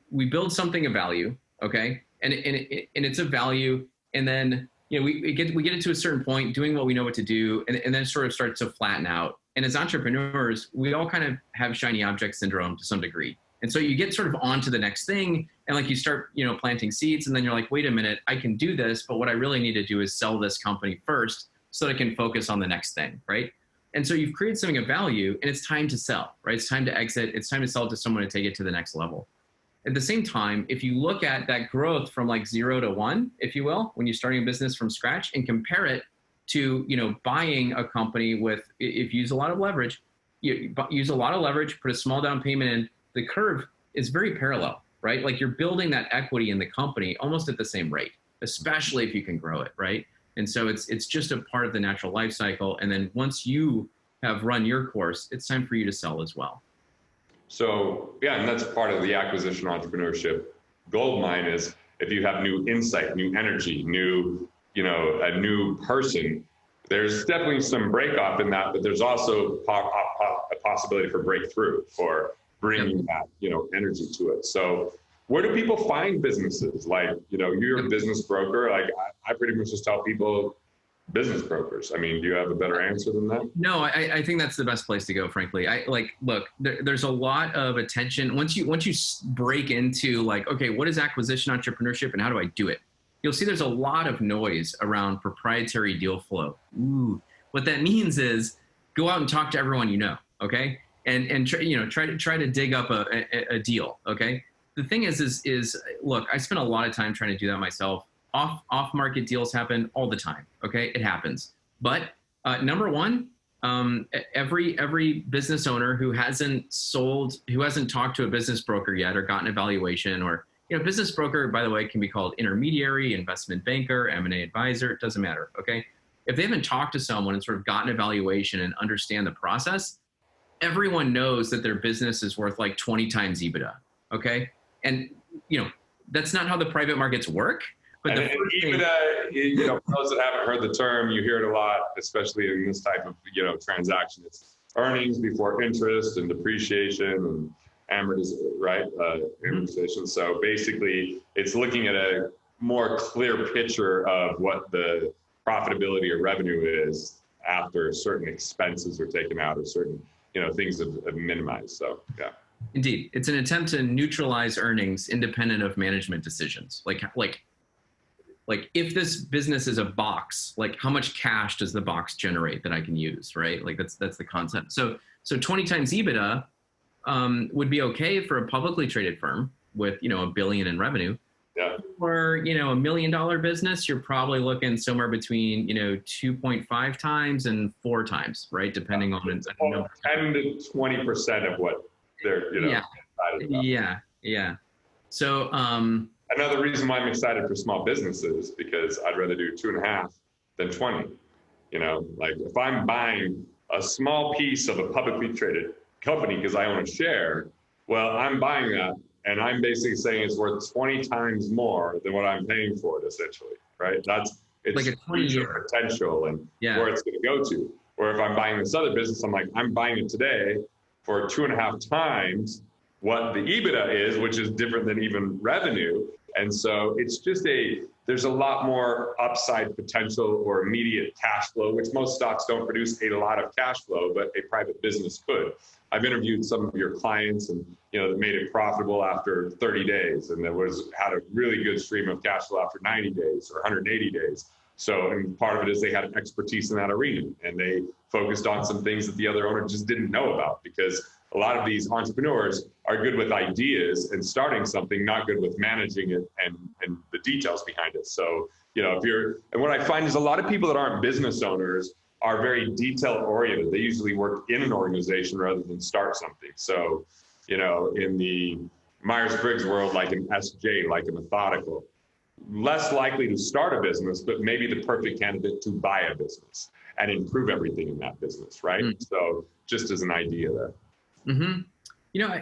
we build something of value, okay? And it's a value, and then we get it to a certain point, doing what we know what to do, and then sort of starts to flatten out. And as entrepreneurs, we all kind of have shiny object syndrome to some degree. And so you get sort of on to the next thing, and like you start, planting seeds, and then you're like, wait a minute, I can do this, but what I really need to do is sell this company first so that I can focus on the next thing, right? And so you've created something of value, and it's time to sell, right? It's time to exit. It's time to sell it to someone to take it to the next level. At the same time, if you look at that growth from like 0 to 1, if you will, when you're starting a business from scratch, and compare it to, buying a company with, if you use a lot of leverage, you use a lot of leverage, put a small down payment in, the curve is very parallel, right? Like you're building that equity in the company almost at the same rate, especially if you can grow it, right? And so it's just a part of the natural life cycle. And then once you have run your course, it's time for you to sell as well. So yeah, and that's part of the acquisition entrepreneurship goldmine is if you have new insight, new energy, a new person, there's definitely some break off in that, but there's also a possibility for breakthrough, for bringing that, energy to it. So where do people find businesses? Like, you're a business broker. Like I pretty much just tell people business brokers. I mean, do you have a better answer than that? No, I think that's the best place to go, frankly. Look, there's a lot of attention. Once you break into like, okay, what is acquisition entrepreneurship and how do I do it? You'll see there's a lot of noise around proprietary deal flow. Ooh, what that means is go out and talk to everyone you know, okay? And try to dig up a deal, okay? The thing is look, I spent a lot of time trying to do that myself. Off market deals happen all the time, okay? It happens. But number one, every business owner who hasn't talked to a business broker yet or gotten a valuation, or business broker, by the way, can be called intermediary, investment banker, M&A advisor, it doesn't matter, okay? If they haven't talked to someone and sort of gotten a valuation and understand the process, everyone knows that their business is worth like 20 times EBITDA, okay? And, that's not how the private markets work. But and EBITDA, for those that haven't heard the term, you hear it a lot, especially in this type of, transaction. It's earnings before interest and depreciation and amortization, right? Amortization. So basically, it's looking at a more clear picture of what the profitability or revenue is after certain expenses are taken out or certain things have minimized. So, yeah. Indeed. It's an attempt to neutralize earnings independent of management decisions. Like if this business is a box, like how much cash does the box generate that I can use, right? Like that's the concept. So 20 times EBITDA would be okay for a publicly traded firm with, $1 billion in revenue. Yeah. For, you know, $1 million business, you're probably looking somewhere between, you know, 2.5 times and 4 times, right? Depending on 10 to 20% of what they're, you know, yeah. excited about. Yeah. So, another reason why I'm excited for small businesses, because I'd rather do 2.5 than 20. You know, like if I'm buying a small piece of a publicly traded company because I own a share, well, I'm buying that and I'm basically saying it's worth 20 times more than what I'm paying for it, essentially, right? It's like a 20-year potential and where it's going to go to. Or if I'm buying this other business, I'm like, I'm buying it today for 2.5 times what the EBITDA is, which is different than even revenue. And so it's just there's a lot more upside potential or immediate cash flow, which most stocks don't produce a lot of cash flow, but a private business could. I've interviewed some of your clients and, you know, that made it profitable after 30 days and had a really good stream of cash flow after 90 days or 180 days. So, and part of it is they had expertise in that arena and they focused on some things that the other owner just didn't know about, because a lot of these entrepreneurs are good with ideas and starting something, not good with managing it and the details behind it. So, you know, and what I find is a lot of people that aren't business owners are very detail oriented. They usually work in an organization rather than start something. So, you know, in the Myers-Briggs world, like an SJ, like a methodical, less likely to start a business, but maybe the perfect candidate to buy a business and improve everything in that business, right? So just as an idea there. Mm-hmm. You know,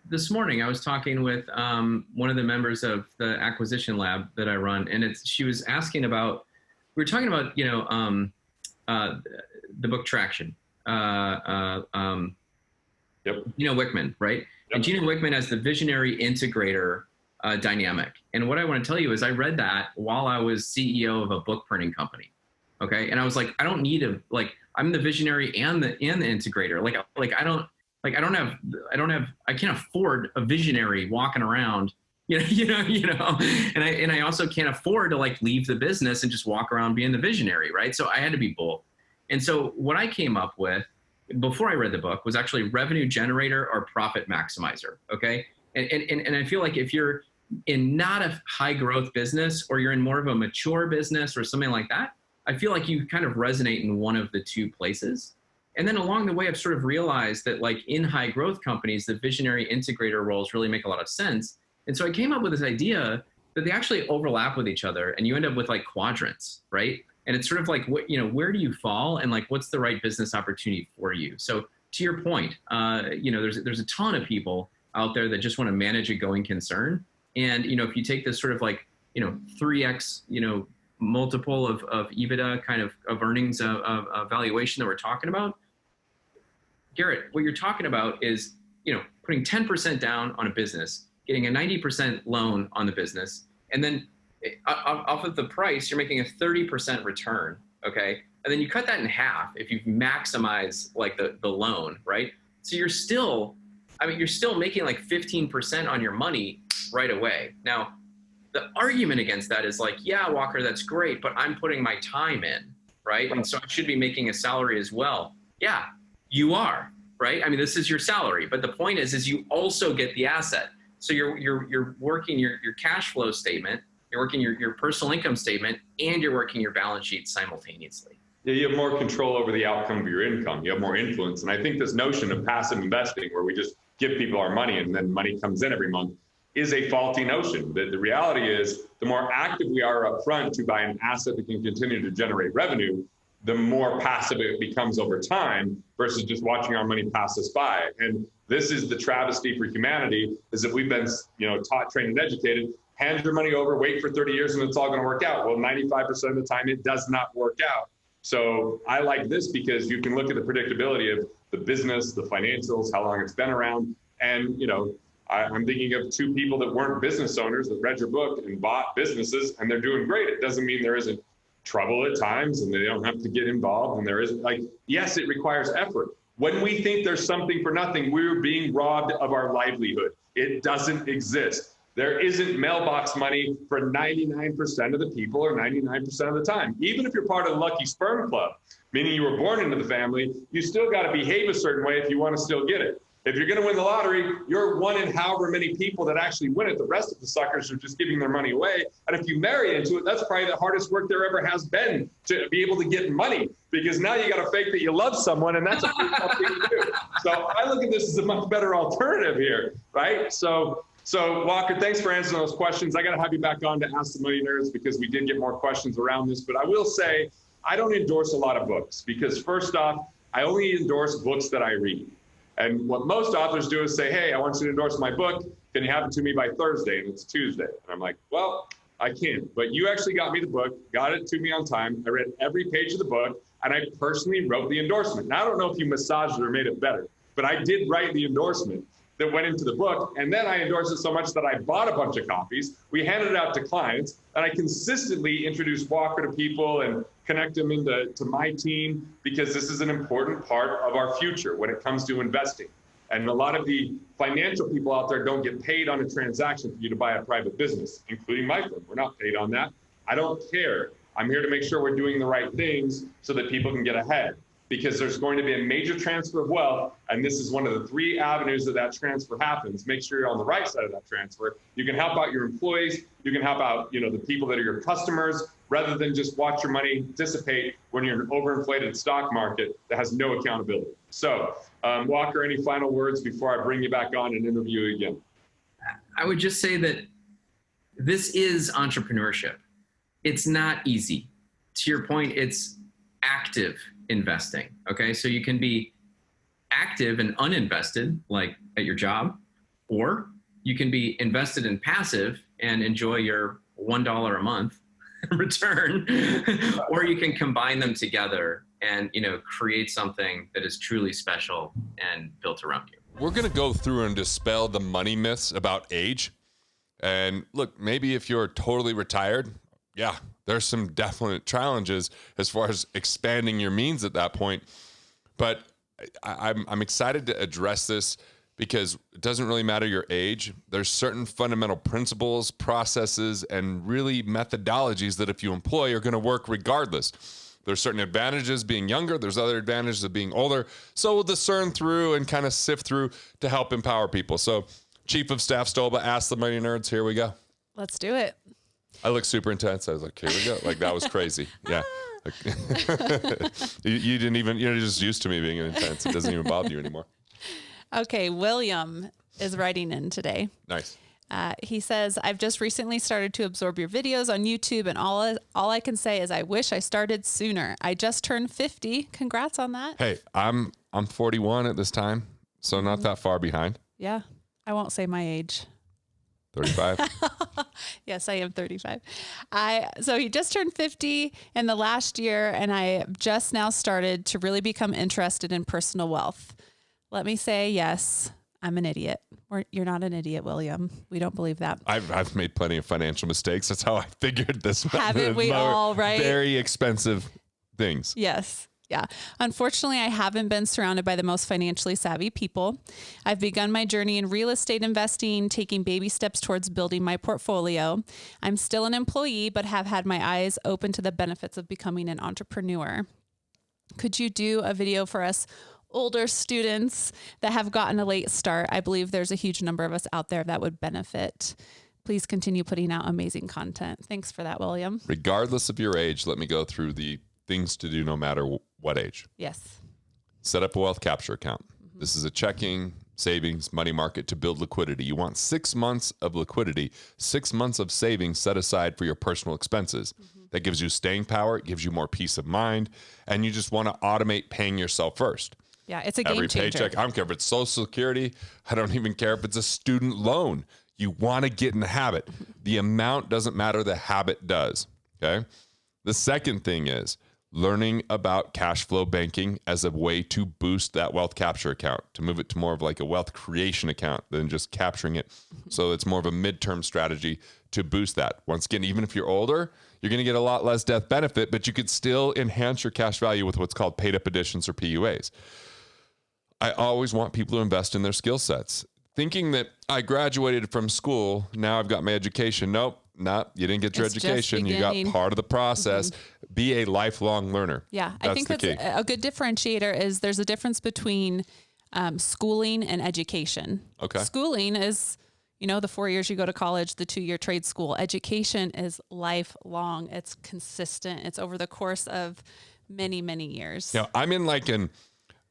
this morning I was talking with one of the members of the acquisition lab that I run, and she was asking about, we were talking about, you know, the book Traction. Yep. Gino Wickman, right? Yep. And Gino Wickman has the visionary integrator dynamic. And what I want to tell you is I read that while I was CEO of a book printing company. Okay. And I was like, I don't need I'm the visionary and the integrator. I can't afford a visionary walking around, you know, and I also can't afford to leave the business and just walk around being the visionary. Right. So I had to be both. And so what I came up with before I read the book was actually revenue generator or profit maximizer. Okay. And I feel like if you're in not a high growth business, or you're in more of a mature business or something like that, I feel like you kind of resonate in one of the two places. And then along the way, I've sort of realized that in high growth companies, the visionary integrator roles really make a lot of sense. And so I came up with this idea that they actually overlap with each other, and you end up with quadrants, right? And it's sort of where do you fall, and what's the right business opportunity for you? So to your point, there's a ton of people out there that just want to manage a going concern. And, if you take this sort of 3x, multiple of EBITDA kind of earnings of valuation that we're talking about, Garrett, what you're talking about is, putting 10% down on a business, getting a 90% loan on the business, and then off of the price, you're making a 30% return. Okay. And then you cut that in half if you maximize the loan, right? So you're still making 15% on your money right away. Now, the argument against that is yeah, Walker, that's great, but I'm putting my time in, right? And so I should be making a salary as well. Yeah, you are, right? I mean, this is your salary, but the point is you also get the asset. So you're working your cash flow statement, you're working your personal income statement, and you're working your balance sheet simultaneously. Yeah, you have more control over the outcome of your income. You have more influence. And I think this notion of passive investing, where we just give people our money and then money comes in every month, is a faulty notion. The reality is the more active we are up front to buy an asset that can continue to generate revenue, the more passive it becomes over time versus just watching our money pass us by. And this is the travesty for humanity, is that we've been taught, trained, and educated, hand your money over, wait for 30 years and it's all gonna work out. Well, 95% of the time it does not work out. So I like this because you can look at the predictability of the business, the financials, how long it's been around. And I'm thinking of two people that weren't business owners that read your book and bought businesses, and they're doing great. It doesn't mean there isn't trouble at times and they don't have to get involved. And there isn't yes, it requires effort. When we think there's something for nothing, we're being robbed of our livelihood. It doesn't exist. There isn't mailbox money for 99% of the people or 99% of the time. Even if you're part of the lucky sperm club, meaning you were born into the family, you still got to behave a certain way if you want to still get it. If you're going to win the lottery, you're one in however many people that actually win it. The rest of the suckers are just giving their money away. And if you marry into it, that's probably the hardest work there ever has been to be able to get money, because now you got to fake that you love someone, and that's a pretty tough thing to do. So I look at this as a much better alternative here, right? So Walker, thanks for answering those questions. I got to have you back on to Ask the Money Nerds, because we did get more questions around this. But I will say, I don't endorse a lot of books, because first off, I only endorse books that I read. And what most authors do is say, hey, I want you to endorse my book. Can you have it to me by Thursday? And it's Tuesday. And I'm like, well, I can't. But you actually got me the book, got it to me on time. I read every page of the book, and I personally wrote the endorsement. Now, I don't know if you massaged it or made it better, but I did write the endorsement that went into the book. And then I endorsed it so much that I bought a bunch of copies. We handed it out to clients, and I consistently introduced Walker to people and connect them into my team, because this is an important part of our future when it comes to investing. And a lot of the financial people out there don't get paid on a transaction for you to buy a private business, including my firm. We're not paid on that. I don't care. I'm here to make sure we're doing the right things so that people can get ahead, because there's going to be a major transfer of wealth. And this is one of the 3 avenues that transfer happens. Make sure you're on the right side of that transfer. You can help out your employees. You can help out, the people that are your customers, rather than just watch your money dissipate when you're in an overinflated stock market that has no accountability. So, Walker, any final words before I bring you back on and interview you again? I would just say that this is entrepreneurship. It's not easy. To your point, it's active investing. Okay. So you can be active and uninvested, like at your job, or you can be invested and passive and enjoy your $1 a month return, or you can combine them together and, create something that is truly special and built around you. We're going to go through and dispel the money myths about age. And look, maybe if you're totally retired, yeah, there's some definite challenges as far as expanding your means at that point. But I'm excited to address this, because it doesn't really matter your age. There's certain fundamental principles, processes, and really methodologies that if you employ are going to work regardless. There's certain advantages being younger. There's other advantages of being older. So we'll discern through and kind of sift through to help empower people. So Chief of Staff Stolba, Ask the Money Nerds. Here we go. Let's do it. I look super intense. I was like, here we go. Like, that was crazy. Yeah. You didn't even, you're just used to me being intense. It doesn't even bother you anymore. Okay. William is writing in today. Nice. He says, I've just recently started to absorb your videos on YouTube, and all I can say is I wish I started sooner. I just turned 50. Congrats on that. Hey, I'm 41 at this time, so not that far behind. Yeah. I won't say my age. 35. Yes, I am 35. So he just turned 50 in the last year, and I just now started to really become interested in personal wealth. Let me say, yes, I'm an idiot. You're not an idiot, William. We don't believe that. I've made plenty of financial mistakes. That's how I figured this. Haven't we all, right? Very expensive things. Yes. Yeah. Unfortunately, I haven't been surrounded by the most financially savvy people. I've begun my journey in real estate investing, taking baby steps towards building my portfolio. I'm still an employee, but have had my eyes open to the benefits of becoming an entrepreneur. Could you do a video for us older students that have gotten a late start? I believe there's a huge number of us out there that would benefit. Please continue putting out amazing content. Thanks for that, William. Regardless of your age, let me go through the things to do no matter what age. Yes. Set up a wealth capture account. Mm-hmm. This is a checking, savings, money market to build liquidity. You want 6 months of liquidity, 6 months of savings set aside for your personal expenses. Mm-hmm. That gives you staying power. It gives you more peace of mind. And you just want to automate paying yourself first. Yeah, it's a game changer. Every paycheck, I don't care if it's Social Security. I don't even care if it's a student loan. You want to get in the habit. The amount doesn't matter. The habit does. Okay. The second thing is learning about cash flow banking as a way to boost that wealth capture account, to move it to more of like a wealth creation account than just capturing it. So it's more of a midterm strategy to boost that. Once again, even if you're older, you're going to get a lot less death benefit, but you could still enhance your cash value with what's called paid up additions or PUAs. I always want people to invest in their skill sets. Thinking that I graduated from school, now I've got my education. Nope. You didn't get your education. You got part of the process. Mm-hmm. Be a lifelong learner. Yeah, I think that's a good differentiator. Is there's a difference between schooling and education. Okay. Schooling is, the 4 years you go to college, the 2-year trade school. Education is lifelong. It's consistent. It's over the course of many, many years. Yeah, I'm in like an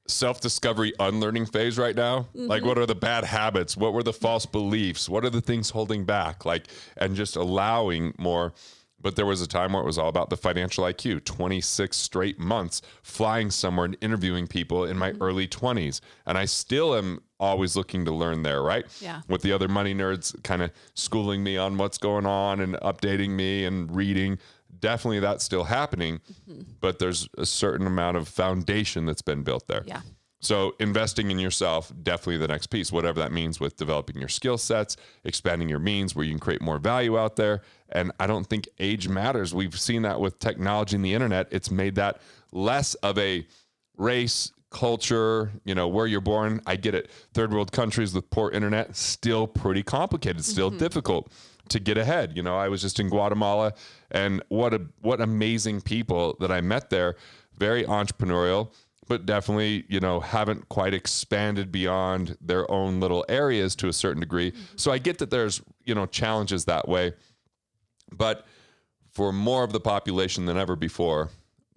self-discovery unlearning phase right now. Like, what are the bad habits? What were the false beliefs? What are the things holding back? Like, and just allowing more. But there was a time where it was all about the financial IQ, 26 straight months flying somewhere and interviewing people in my early 20s. And I still am always looking to learn there, right? Yeah. With the other money nerds kind of schooling me on what's going on and updating me and reading. Definitely that's still happening, but there's a certain amount of foundation that's been built there. Yeah. So investing in yourself, definitely the next piece, whatever that means with developing your skill sets, expanding your means where you can create more value out there. And I don't think age matters. We've seen that with technology and the internet. It's made that less of a race, culture, where you're born. I get it. Third world countries with poor internet, still pretty complicated, still difficult to get ahead. I was just in Guatemala, and what amazing people that I met there. Very entrepreneurial, but definitely, haven't quite expanded beyond their own little areas to a certain degree. So I get that there's, challenges that way, but for more of the population than ever before,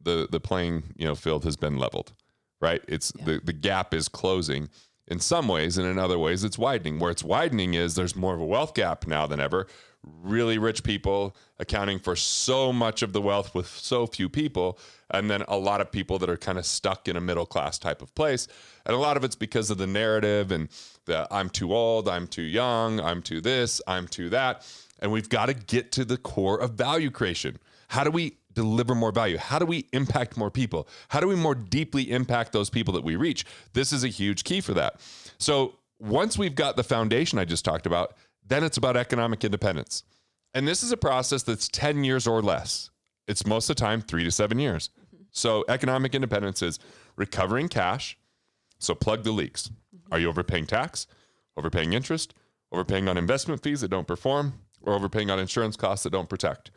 the playing, field has been leveled, right? It's the gap is closing in some ways, and in other ways it's widening. Where it's widening is there's more of a wealth gap now than ever. Really rich people accounting for so much of the wealth with so few people, and then a lot of people that are kind of stuck in a middle class type of place. And a lot of it's because of the narrative and the I'm too old, I'm too young, I'm too this, I'm too that. And we've got to get to the core of value creation. How do we deliver more value? How do we impact more people? How do we more deeply impact those people that we reach? This is a huge key for that. So once we've got the foundation I just talked about, then it's about economic independence. And this is a process that's 10 years or less. It's most of the time 3 to 7 years. So economic independence is recovering cash. So plug the leaks. Are you overpaying tax, overpaying interest, overpaying on investment fees that don't perform, or overpaying on insurance costs that don't protect?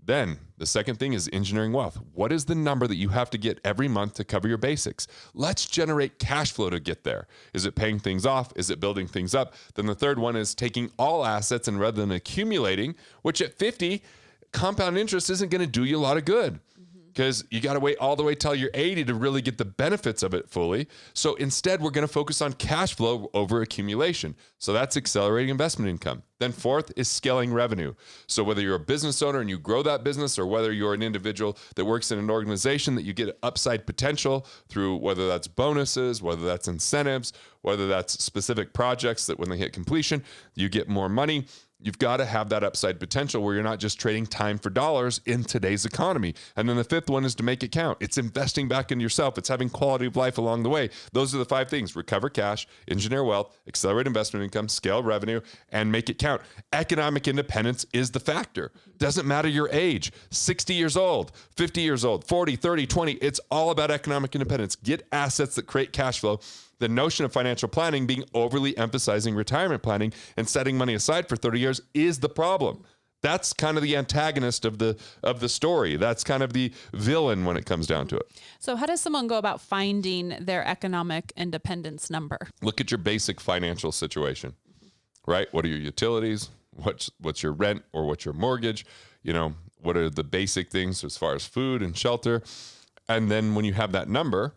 Then the second thing is engineering wealth. What is the number that you have to get every month to cover your basics? Let's generate cash flow to get there. Is it paying things off? Is it building things up? Then the third one is taking all assets and rather than accumulating, which at 50, compound interest isn't going to do you a lot of good. Because you got to wait all the way till you're 80 to really get the benefits of it fully. So instead, we're going to focus on cash flow over accumulation. So that's accelerating investment income. Then fourth is scaling revenue. So whether you're a business owner and you grow that business, or whether you're an individual that works in an organization that you get upside potential through, whether that's bonuses, whether that's incentives, whether that's specific projects that when they hit completion, you get more money. You've got to have that upside potential where you're not just trading time for dollars in today's economy. And then the fifth one is to make it count. It's investing back into yourself. It's having quality of life along the way. Those are the 5 things: recover cash, engineer wealth, accelerate investment income, scale revenue, and make it count. Economic independence is the factor. Doesn't matter your age, 60 years old, 50 years old, 40, 30, 20. It's all about economic independence. Get assets that create cash flow. The notion of financial planning being overly emphasizing retirement planning and setting money aside for 30 years is the problem. That's kind of the antagonist of the story. That's kind of the villain when it comes down to it. So how does someone go about finding their economic independence number? Look at your basic financial situation, right? What are your utilities? What's your rent or what's your mortgage? What are the basic things as far as food and shelter? And then when you have that number,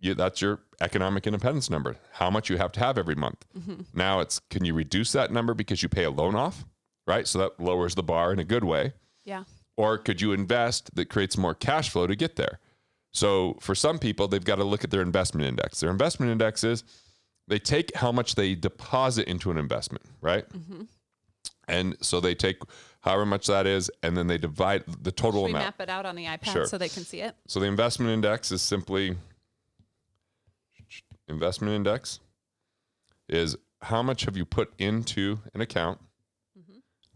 that's your economic independence number, how much you have to have every month. Now can you reduce that number because you pay a loan off, right? So that lowers the bar in a good way. Yeah. Or could you invest that creates more cash flow to get there? So for some people, they've got to look at their investment index. Their investment index is they take how much they deposit into an investment, right? And so they take however much that is, and then they divide the total Should we amount. map it out on the iPad so they can see it? So the investment index is simply... Investment index is how much have you put into an account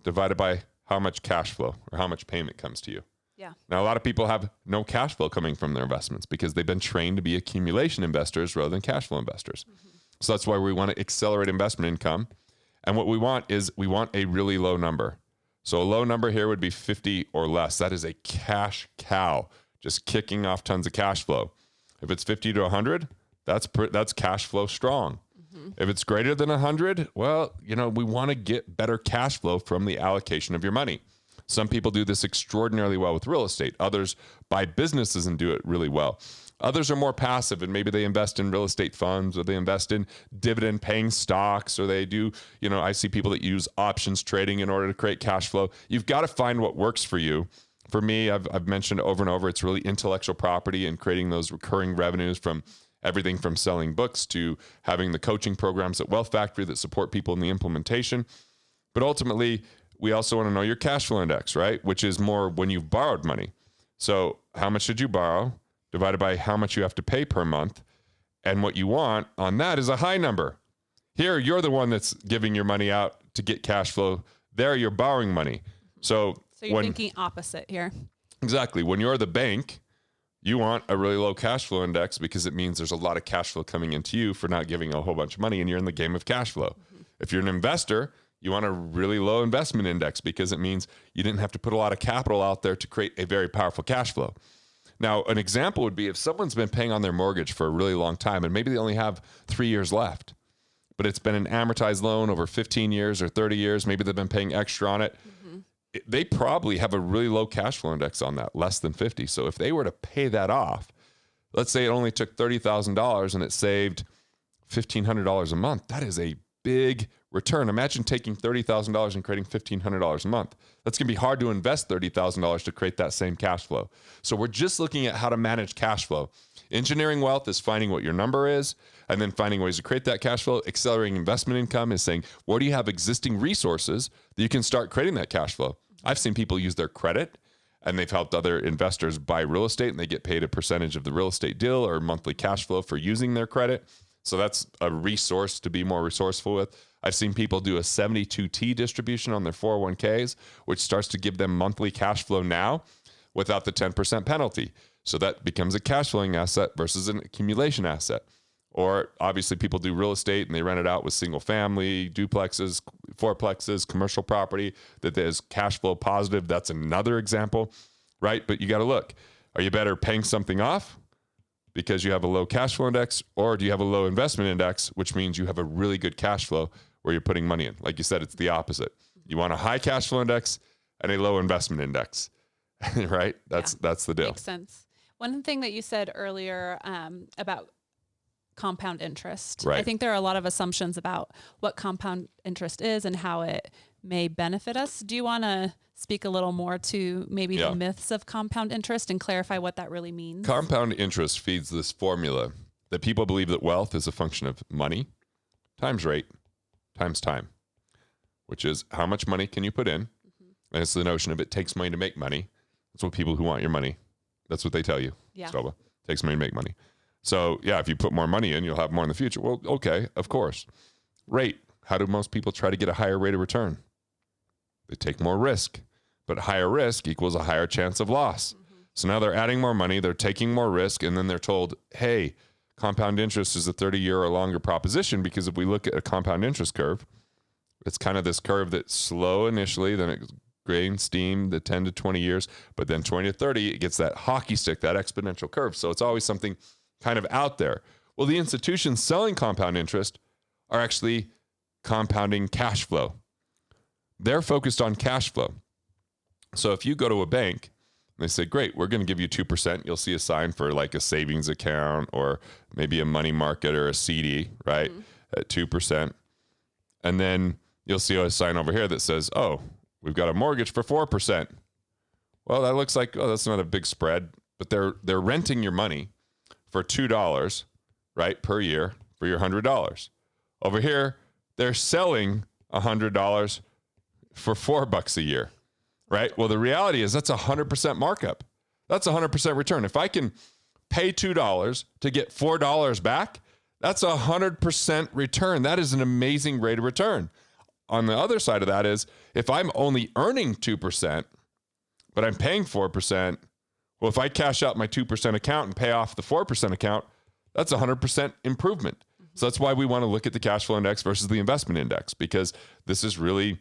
divided by how much cash flow or how much payment comes to you. Yeah. Now, a lot of people have no cash flow coming from their investments because they've been trained to be accumulation investors rather than cash flow investors. So that's why we want to accelerate investment income. And what we want is we want a really low number. So a low number here would be 50 or less. That is a cash cow, just kicking off tons of cash flow. If it's 50 to 100, that's cash flow strong. If it's greater than 100, well, we want to get better cash flow from the allocation of your money. Some people do this extraordinarily well with real estate. Others buy businesses and do it really well. Others are more passive, and maybe they invest in real estate funds, or they invest in dividend paying stocks, or they do, I see people that use options trading in order to create cash flow. You've got to find what works for you. For me, I've mentioned over and over, it's really intellectual property and creating those recurring revenues from everything from selling books to having the coaching programs at Wealth Factory that support people in the implementation. But ultimately, we also want to know your cash flow index, right? Which is more when you've borrowed money. So how much did you borrow divided by how much you have to pay per month? And what you want on that is a high number. Here, you're the one that's giving your money out to get cash flow. There, you're borrowing money. So you're thinking opposite here. Exactly. When you're the bank, you want a really low cash flow index because it means there's a lot of cash flow coming into you for not giving a whole bunch of money, and you're in the game of cash flow. If you're an investor, you want a really low investment index because it means you didn't have to put a lot of capital out there to create a very powerful cash flow. Now, an example would be if someone's been paying on their mortgage for a really long time, and maybe they only have 3 years left, but it's been an amortized loan over 15 years or 30 years. Maybe they've been paying extra on it. They probably have a really low cash flow index on that, less than 50. So if they were to pay that off, let's say it only took $30,000 and it saved $1,500 a month. That is a big return. Imagine taking $30,000 and creating $1,500 a month. That's going to be hard to invest $30,000 to create that same cash flow. So we're just looking at how to manage cash flow. Engineering wealth is finding what your number is and then finding ways to create that cash flow. Accelerating investment income is saying, where do you have existing resources that you can start creating that cash flow? I've seen people use their credit, and they've helped other investors buy real estate, and they get paid a percentage of the real estate deal or monthly cash flow for using their credit. So that's a resource to be more resourceful with. I've seen people do a 72T distribution on their 401ks, which starts to give them monthly cash flow now without the 10% penalty. So that becomes a cash flowing asset versus an accumulation asset. Or obviously people do real estate and they rent it out with single family, duplexes, fourplexes, commercial property that is cash flow positive. That's another example, right? But you got to look, are you better paying something off because you have a low cash flow index, or do you have a low investment index, which means you have a really good cash flow where you're putting money in? Like you said, it's the opposite. You want a high cash flow index and a low investment index, right? That's the deal. Makes sense. One thing that you said earlier about compound interest. Right. I think there are a lot of assumptions about what compound interest is and how it may benefit us. Do you want to speak a little more to maybe the myths of compound interest and clarify what that really means? Compound interest feeds this formula that people believe that wealth is a function of money times rate times time, which is how much money can you put in? And it's the notion of it takes money to make money. That's what people who want your money, that's what they tell you. Yeah. So, takes money to make money. So yeah, if you put more money in, you'll have more in the future. Well, okay, of course. Rate. How do most people try to get a higher rate of return? They take more risk, but higher risk equals a higher chance of loss. So now they're adding more money, they're taking more risk, and then they're told, hey, compound interest is a 30-year or longer proposition, because if we look at a compound interest curve, it's kind of this curve that's slow initially, then it gains steam the 10 to 20 years, but then 20 to 30, it gets that hockey stick, that exponential curve. So it's always something kind of out there. Well, the institutions selling compound interest are actually compounding cash flow. They're focused on cash flow. So if you go to a bank and they say, great, we're going to give you 2%, you'll see a sign for like a savings account or maybe a money market or a CD, right? At 2%. And then you'll see a sign over here that says, oh, we've got a mortgage for 4%. Well, that looks like, oh, that's not a big spread, but they're renting your money for $2, right, per year for your $100. Over here, they're selling $100 for $4 a year, right? Well, the reality is that's 100% markup. That's 100% return. If I can pay $2 to get $4 back, that's 100% return. That is an amazing rate of return. On the other side of that is if I'm only earning 2%, but I'm paying 4%, well, if I cash out my 2% account and pay off the 4% account, that's 100% improvement. So that's why we want to look at the cash flow index versus the investment index, because this is really,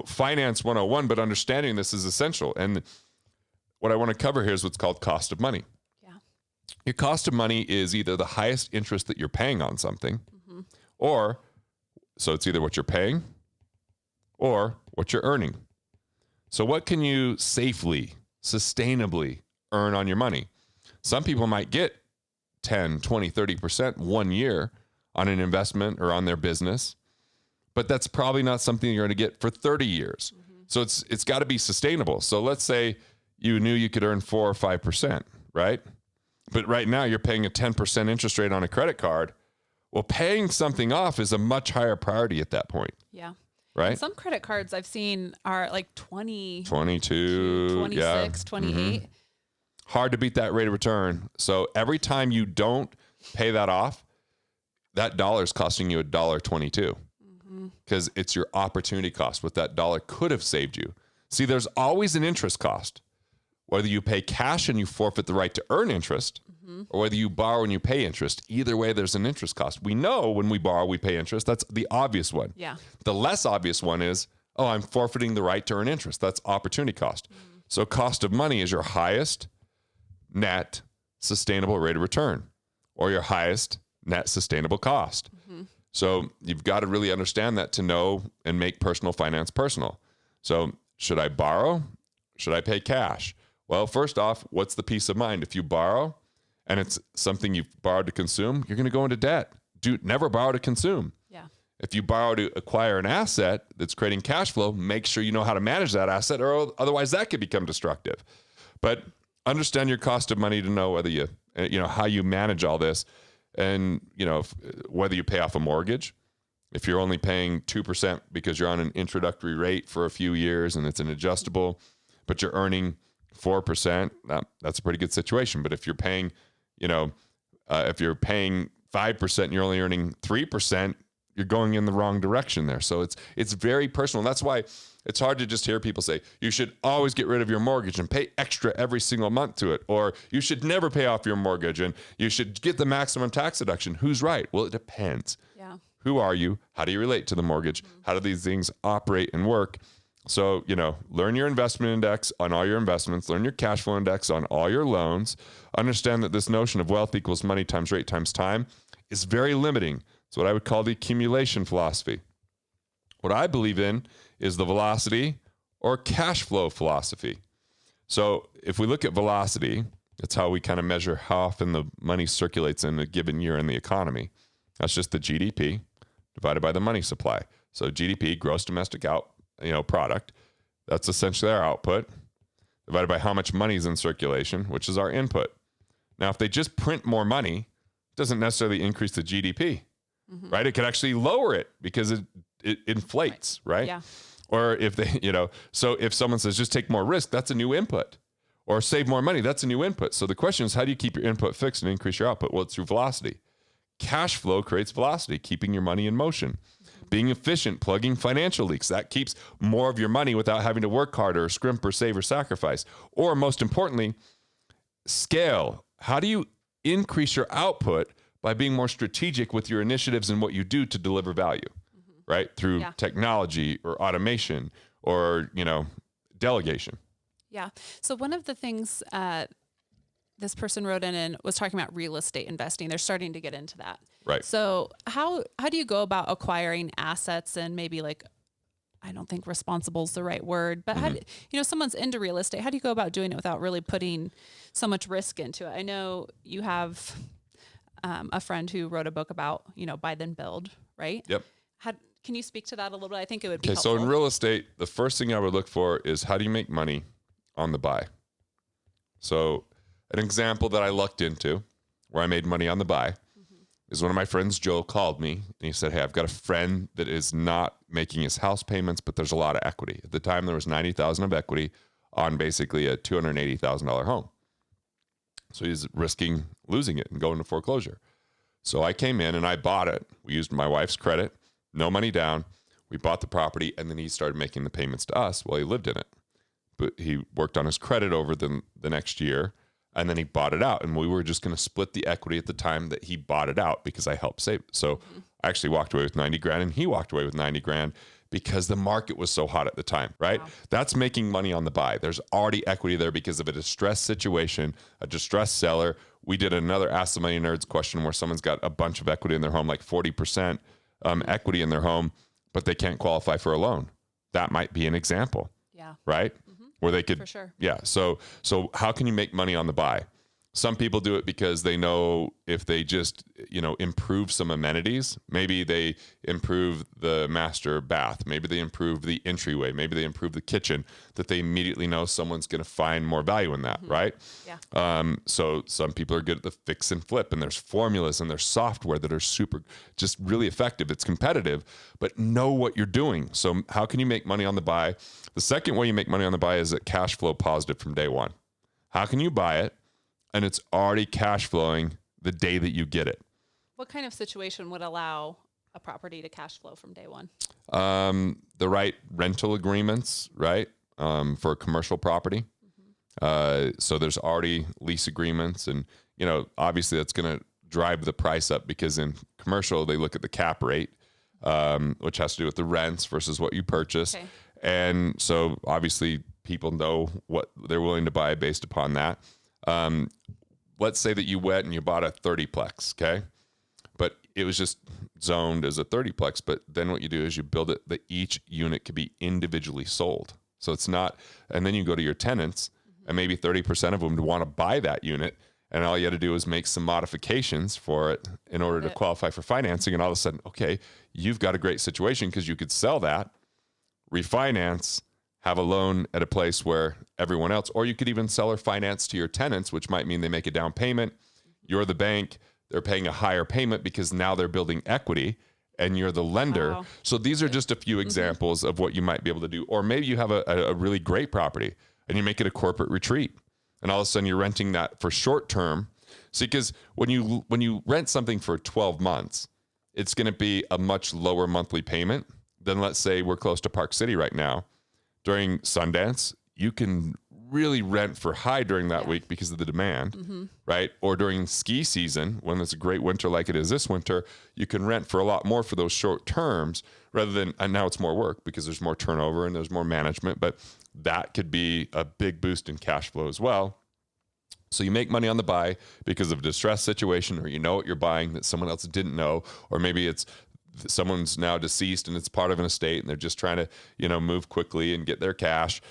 finance 101, but understanding this is essential. And what I want to cover here is what's called cost of money. Yeah. Your cost of money is either the highest interest that you're paying on something, or so it's either what you're paying or what you're earning. So what can you safely, sustainably earn on your money? Some people might get 10, 20, 30% 1 year on an investment or on their business, but that's probably not something you're going to get for 30 years. So it's got to be sustainable. So let's say you knew you could earn 4 or 5%, right? But right now you're paying a 10% interest rate on a credit card. Well, paying something off is a much higher priority at that point. Yeah. Right? Some credit cards I've seen are like 20, 22, 26, 28. Hard to beat that rate of return. So every time you don't pay that off, that dollar is costing you $1.22 because it's your opportunity cost. What that dollar could have saved you. See, there's always an interest cost, whether you pay cash and you forfeit the right to earn interest, or whether you borrow and you pay interest. Either way, there's an interest cost. We know when we borrow, we pay interest. That's the obvious one. Yeah. The less obvious one is, oh, I'm forfeiting the right to earn interest. That's opportunity cost. So cost of money is your highest net sustainable rate of return, or your highest net sustainable cost. So you've got to really understand that to know and make personal finance personal. So should I borrow? Should I pay cash? Well, first off, what's the peace of mind? If you borrow and it's something you've borrowed to consume, you're going to go into debt. Never borrow to consume. Yeah. If you borrow to acquire an asset that's creating cash flow, make sure you know how to manage that asset, or otherwise that could become destructive. But understand your cost of money to know whether how you manage all this, and whether you pay off a mortgage. If you're only paying 2% because you're on an introductory rate for a few years and it's an adjustable, but you're earning 4%, that's a pretty good situation. But if you're paying, if you're paying 5% and you're only earning 3%, you're going in the wrong direction there. So it's very personal. And that's why it's hard to just hear people say, you should always get rid of your mortgage and pay extra every single month to it. Or you should never pay off your mortgage and you should get the maximum tax deduction. Who's right? Well, it depends. Yeah. Who are you? How do you relate to the mortgage? How do these things operate and work? So, learn your investment index on all your investments, learn your cash flow index on all your loans. Understand that this notion of wealth equals money times rate times time is very limiting. It's what I would call the accumulation philosophy. What I believe in is the velocity or cash flow philosophy. So if we look at velocity, it's how we kind of measure how often the money circulates in a given year in the economy. That's just the GDP divided by the money supply. So GDP, gross domestic product, that's essentially our output, divided by how much money is in circulation, which is our input. Now, if they just print more money, it doesn't necessarily increase the GDP, right? It could actually lower it because it inflates, right? Yeah. Or if they, so if someone says just take more risk, that's a new input. Or save more money, that's a new input. So the question is, how do you keep your input fixed and increase your output? Well, it's through velocity. Cash flow creates velocity, keeping your money in motion. Being efficient, plugging financial leaks. That keeps more of your money without having to work harder or scrimp or save or sacrifice. Or most importantly, scale. How do you increase your output by being more strategic with your initiatives and what you do to deliver value, right? Through technology or automation or, delegation. Yeah. So one of the things this person wrote in and was talking about real estate investing. They're starting to get into that. Right. So how do you go about acquiring assets and maybe I don't think responsible is the right word, but how someone's into real estate. How do you go about doing it without really putting so much risk into it? I know you have a friend who wrote a book about, buy then build, right? Yep. Can you speak to that a little bit? I think it would be helpful. helpful. So in real estate, the first thing I would look for is how do you make money on the buy? So an example that I lucked into where I made money on the buy is one of my friends, Joe, called me and he said, hey, I've got a friend that is not making his house payments, but there's a lot of equity. At the time, there was $90,000 of equity on basically a $280,000 home. So he's risking losing it and going to foreclosure. So I came in and I bought it. We used my wife's credit, no money down. We bought the property and then he started making the payments to us while he lived in it. But he worked on his credit over the next year. And then he bought it out, and we were just going to split the equity at the time that he bought it out because I helped save it. So I actually walked away with $90,000, and he walked away with $90,000 because the market was so hot at the time, right? Wow. That's making money on the buy. There's already equity there because of a distressed situation, a distressed seller. We did another Ask the Money Nerds question where someone's got a bunch of equity in their home, like 40% equity in their home, but they can't qualify for a loan. That might be an example. Yeah. Right? Where they could, for sure. Yeah. So how can you make money on the buy? Some people do it because they know if they just, improve some amenities, maybe they improve the master bath, maybe they improve the entryway, maybe they improve the kitchen, that they immediately know someone's going to find more value in that, right? Yeah. So some people are good at the fix and flip, and there's formulas and there's software that are just really effective. It's competitive, but know what you're doing. So how can you make money on the buy? The second way you make money on the buy is at cash flow positive from day one. How can you buy it and it's already cash flowing the day that you get it? What kind of situation would allow a property to cash flow from day one? The right rental agreements, right? For a commercial property. So there's already lease agreements, and, obviously that's going to drive the price up because in commercial, they look at the cap rate, which has to do with the rents versus what you purchase. Okay. And so obviously people know what they're willing to buy based upon that. Let's say that you went and you bought a 30-plex, okay? But it was just zoned as a 30-plex. But then what you do is you build it that each unit could be individually sold. So it's not, and then you go to your tenants, and maybe 30% of them want to buy that unit, and all you had to do is make some modifications for it in order to qualify for financing. And all of a sudden, okay, you've got a great situation because you could sell that, refinance, have a loan at a place where everyone else, or you could even sell or finance to your tenants, which might mean they make a down payment. You're the bank. They're paying a higher payment because now they're building equity and you're the lender. Wow. So these are just a few examples of what you might be able to do. Or maybe you have a really great property and you make it a corporate retreat. And all of a sudden you're renting that for short term. See, because when you rent something for 12 months, it's going to be a much lower monthly payment than, let's say, we're close to Park City right now. During Sundance, you can really rent for high during that week because of the demand, right? Or during ski season, when it's a great winter like it is this winter, you can rent for a lot more for those short terms rather than, and now it's more work because there's more turnover and there's more management, but that could be a big boost in cash flow as well. So you make money on the buy because of a distressed situation, or you know what you're buying that someone else didn't know, or maybe it's someone's now deceased and it's part of an estate and they're just trying to, move quickly and get their cash.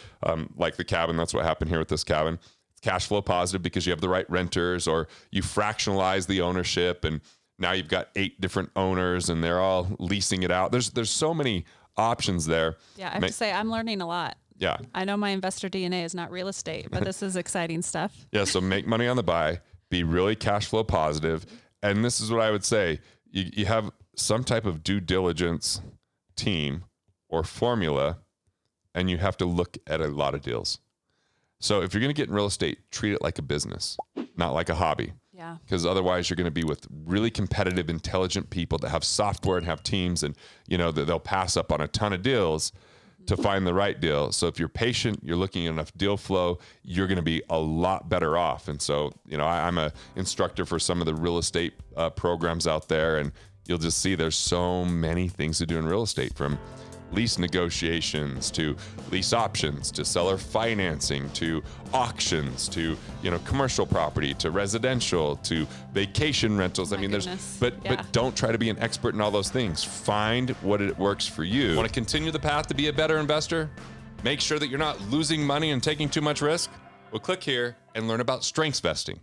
Like the cabin, that's what happened here with this cabin. It's cash flow positive because you have the right renters, or you fractionalize the ownership and now you've got 8 different owners and they're all leasing it out. There's so many options there. Yeah, I have to say I'm learning a lot. Yeah. I know my investor DNA is not real estate, but this is exciting stuff. Yeah, so make money on the buy, be really cash flow positive. And this is what I would say. You have some type of due diligence team or formula, and you have to look at a lot of deals. So if you're going to get in real estate, treat it like a business, not like a hobby. Yeah. Because otherwise you're going to be with really competitive, intelligent people that have software and have teams, and they'll pass up on a ton of deals to find the right deal. So if you're patient, you're looking at enough deal flow, you're going to be a lot better off. And so, I'm a instructor for some of the real estate programs out there, and you'll just see there's so many things to do in real estate, from lease negotiations to lease options to seller financing to auctions to commercial property to residential to vacation rentals. But don't try to be an expert in all those things. Find what it works for you. Want to continue the path to be a better investor? Make sure that you're not losing money and taking too much risk? Well, click here and learn about strengths vesting.